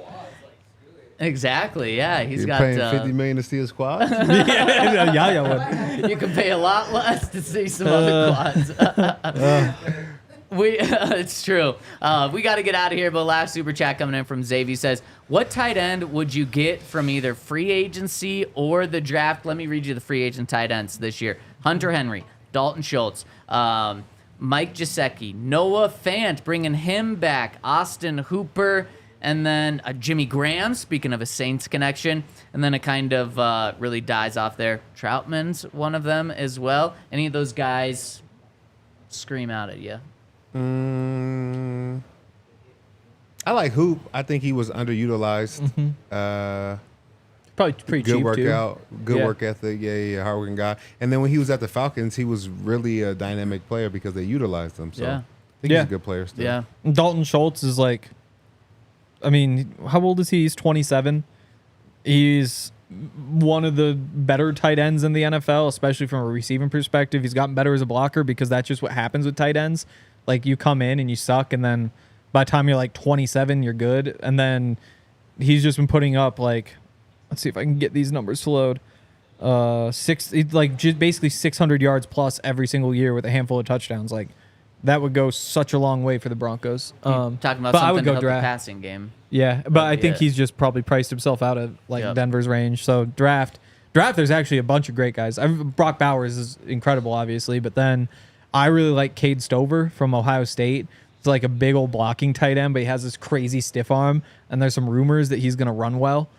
[SPEAKER 1] Exactly. Yeah, he's
[SPEAKER 2] You're
[SPEAKER 1] got.
[SPEAKER 2] paying $50 million to see a squad?
[SPEAKER 3] Yeah, would.
[SPEAKER 1] You can pay a lot less to see some other quads. It's true. We got to get out of here, but last super chat coming in from Xavier says, what tight end would you get from either free agency or the draft? Let me read you the free agent tight ends this year. Hunter Henry, Dalton Schultz, Mike Gesicki, Noah Fant, bringing him back, Austin Hooper, and then Jimmy Graham, speaking of a Saints connection, and then it kind of really dies off there. Troutman's one of them as well. Any of those guys scream out at you?
[SPEAKER 2] I like Hoop. I think he was underutilized.
[SPEAKER 3] Probably pretty
[SPEAKER 2] Good
[SPEAKER 3] cheap,
[SPEAKER 2] workout, good
[SPEAKER 3] Yeah.
[SPEAKER 2] work ethic. Yeah, hardworking guy. And then when he was at the Falcons, he was really a dynamic player because they utilized him. So
[SPEAKER 1] Yeah.
[SPEAKER 2] I think
[SPEAKER 3] Yeah.
[SPEAKER 2] he's a good player still.
[SPEAKER 1] Yeah.
[SPEAKER 3] too. Dalton Schultz is like, I mean, how old is he? He's 27. He's one of the better tight ends in the NFL, especially from a receiving perspective. He's gotten better as a blocker because that's just what happens with tight ends. Like, you come in and you suck, and then by the time you're like 27, you're good. And then he's just been putting up, like, let's see if I can get these numbers to load. Basically 600 yards plus every single year with a handful of touchdowns. Like, that would go such a long way for the Broncos.
[SPEAKER 1] Talking about
[SPEAKER 3] but I
[SPEAKER 1] something
[SPEAKER 3] would
[SPEAKER 1] to
[SPEAKER 3] go
[SPEAKER 1] help the
[SPEAKER 3] draft.
[SPEAKER 1] passing game.
[SPEAKER 3] Yeah, but I think
[SPEAKER 1] Yeah.
[SPEAKER 3] he's just probably priced himself out of
[SPEAKER 1] Yep.
[SPEAKER 3] Denver's range. So draft. There's actually a bunch of great guys. Brock Bowers is incredible, obviously, but then I really like Cade Stover from Ohio State. It's like a big old blocking tight end, but he has this crazy stiff arm, and there's some rumors that he's gonna run well.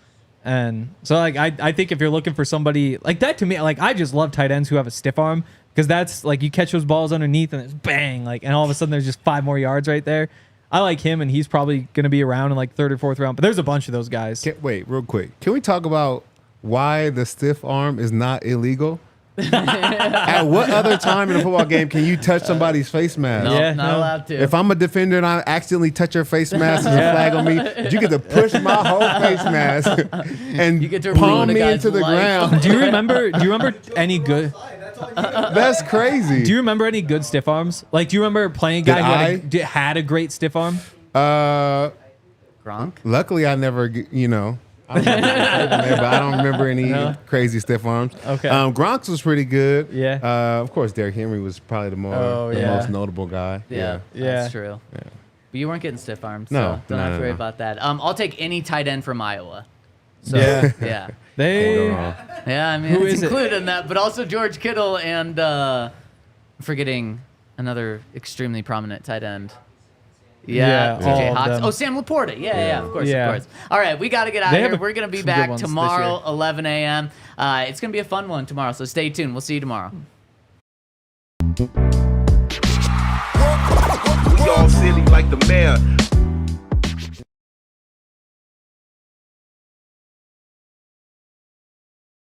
[SPEAKER 3] And so, like, I think if you're looking for somebody like that, to me, like, I just love tight ends who have a stiff arm, because that's like, you catch those balls underneath and it's bang, like, and all of a sudden there's just 5 more yards right there. I like him, and he's probably going to be around in like 3rd or 4th round. But there's a bunch of those guys.
[SPEAKER 2] Wait, real quick. Can we talk about why the stiff arm is not illegal? At what other time in a football game can you touch somebody's face mask?
[SPEAKER 1] No,
[SPEAKER 3] Yeah,
[SPEAKER 1] not
[SPEAKER 3] no.
[SPEAKER 1] allowed to.
[SPEAKER 2] If I'm a defender and I accidentally touch your face mask, there's a flag on me. You get to push my whole face mask and
[SPEAKER 1] You get to
[SPEAKER 2] palm
[SPEAKER 1] ruin a
[SPEAKER 2] me
[SPEAKER 1] guy's
[SPEAKER 2] into the
[SPEAKER 1] life.
[SPEAKER 2] ground.
[SPEAKER 3] Do you remember any good?
[SPEAKER 2] That's crazy.
[SPEAKER 3] Do you remember any good stiff arms? Like, do you remember playing a guy who had a great stiff arm?
[SPEAKER 1] Gronk?
[SPEAKER 2] Luckily, I never, I don't know there, but I don't remember any crazy stiff arms.
[SPEAKER 3] Okay.
[SPEAKER 2] Gronk's was pretty good.
[SPEAKER 3] Yeah.
[SPEAKER 2] Of course, Derrick Henry was probably the
[SPEAKER 3] yeah.
[SPEAKER 2] most notable guy.
[SPEAKER 1] Yeah,
[SPEAKER 3] Yeah.
[SPEAKER 1] that's true.
[SPEAKER 2] Yeah.
[SPEAKER 1] But you weren't getting stiff arms,
[SPEAKER 2] No,
[SPEAKER 1] so don't
[SPEAKER 2] no,
[SPEAKER 1] have to
[SPEAKER 2] no,
[SPEAKER 1] worry
[SPEAKER 2] no.
[SPEAKER 1] about that. I'll take any tight end from Iowa. So,
[SPEAKER 3] Yeah.
[SPEAKER 1] yeah.
[SPEAKER 3] They.
[SPEAKER 1] Yeah, I mean,
[SPEAKER 3] Who
[SPEAKER 1] it's
[SPEAKER 3] is it?
[SPEAKER 1] included in that, but also George Kittle and I'm forgetting another extremely prominent tight end.
[SPEAKER 3] Yeah,
[SPEAKER 1] TJ
[SPEAKER 3] all of
[SPEAKER 1] Hawks.
[SPEAKER 3] them.
[SPEAKER 1] Oh, Sam Laporta. Yeah, of course,
[SPEAKER 3] Yeah.
[SPEAKER 1] of course. All right, we got to get out
[SPEAKER 3] They
[SPEAKER 1] of
[SPEAKER 3] have
[SPEAKER 1] here. We're going to be
[SPEAKER 3] some good
[SPEAKER 1] back
[SPEAKER 3] ones this
[SPEAKER 1] tomorrow,
[SPEAKER 3] year.
[SPEAKER 1] 11 a.m. It's going to be a fun one tomorrow, so stay tuned. We'll see you tomorrow.
[SPEAKER 5] We all silly like the mayor.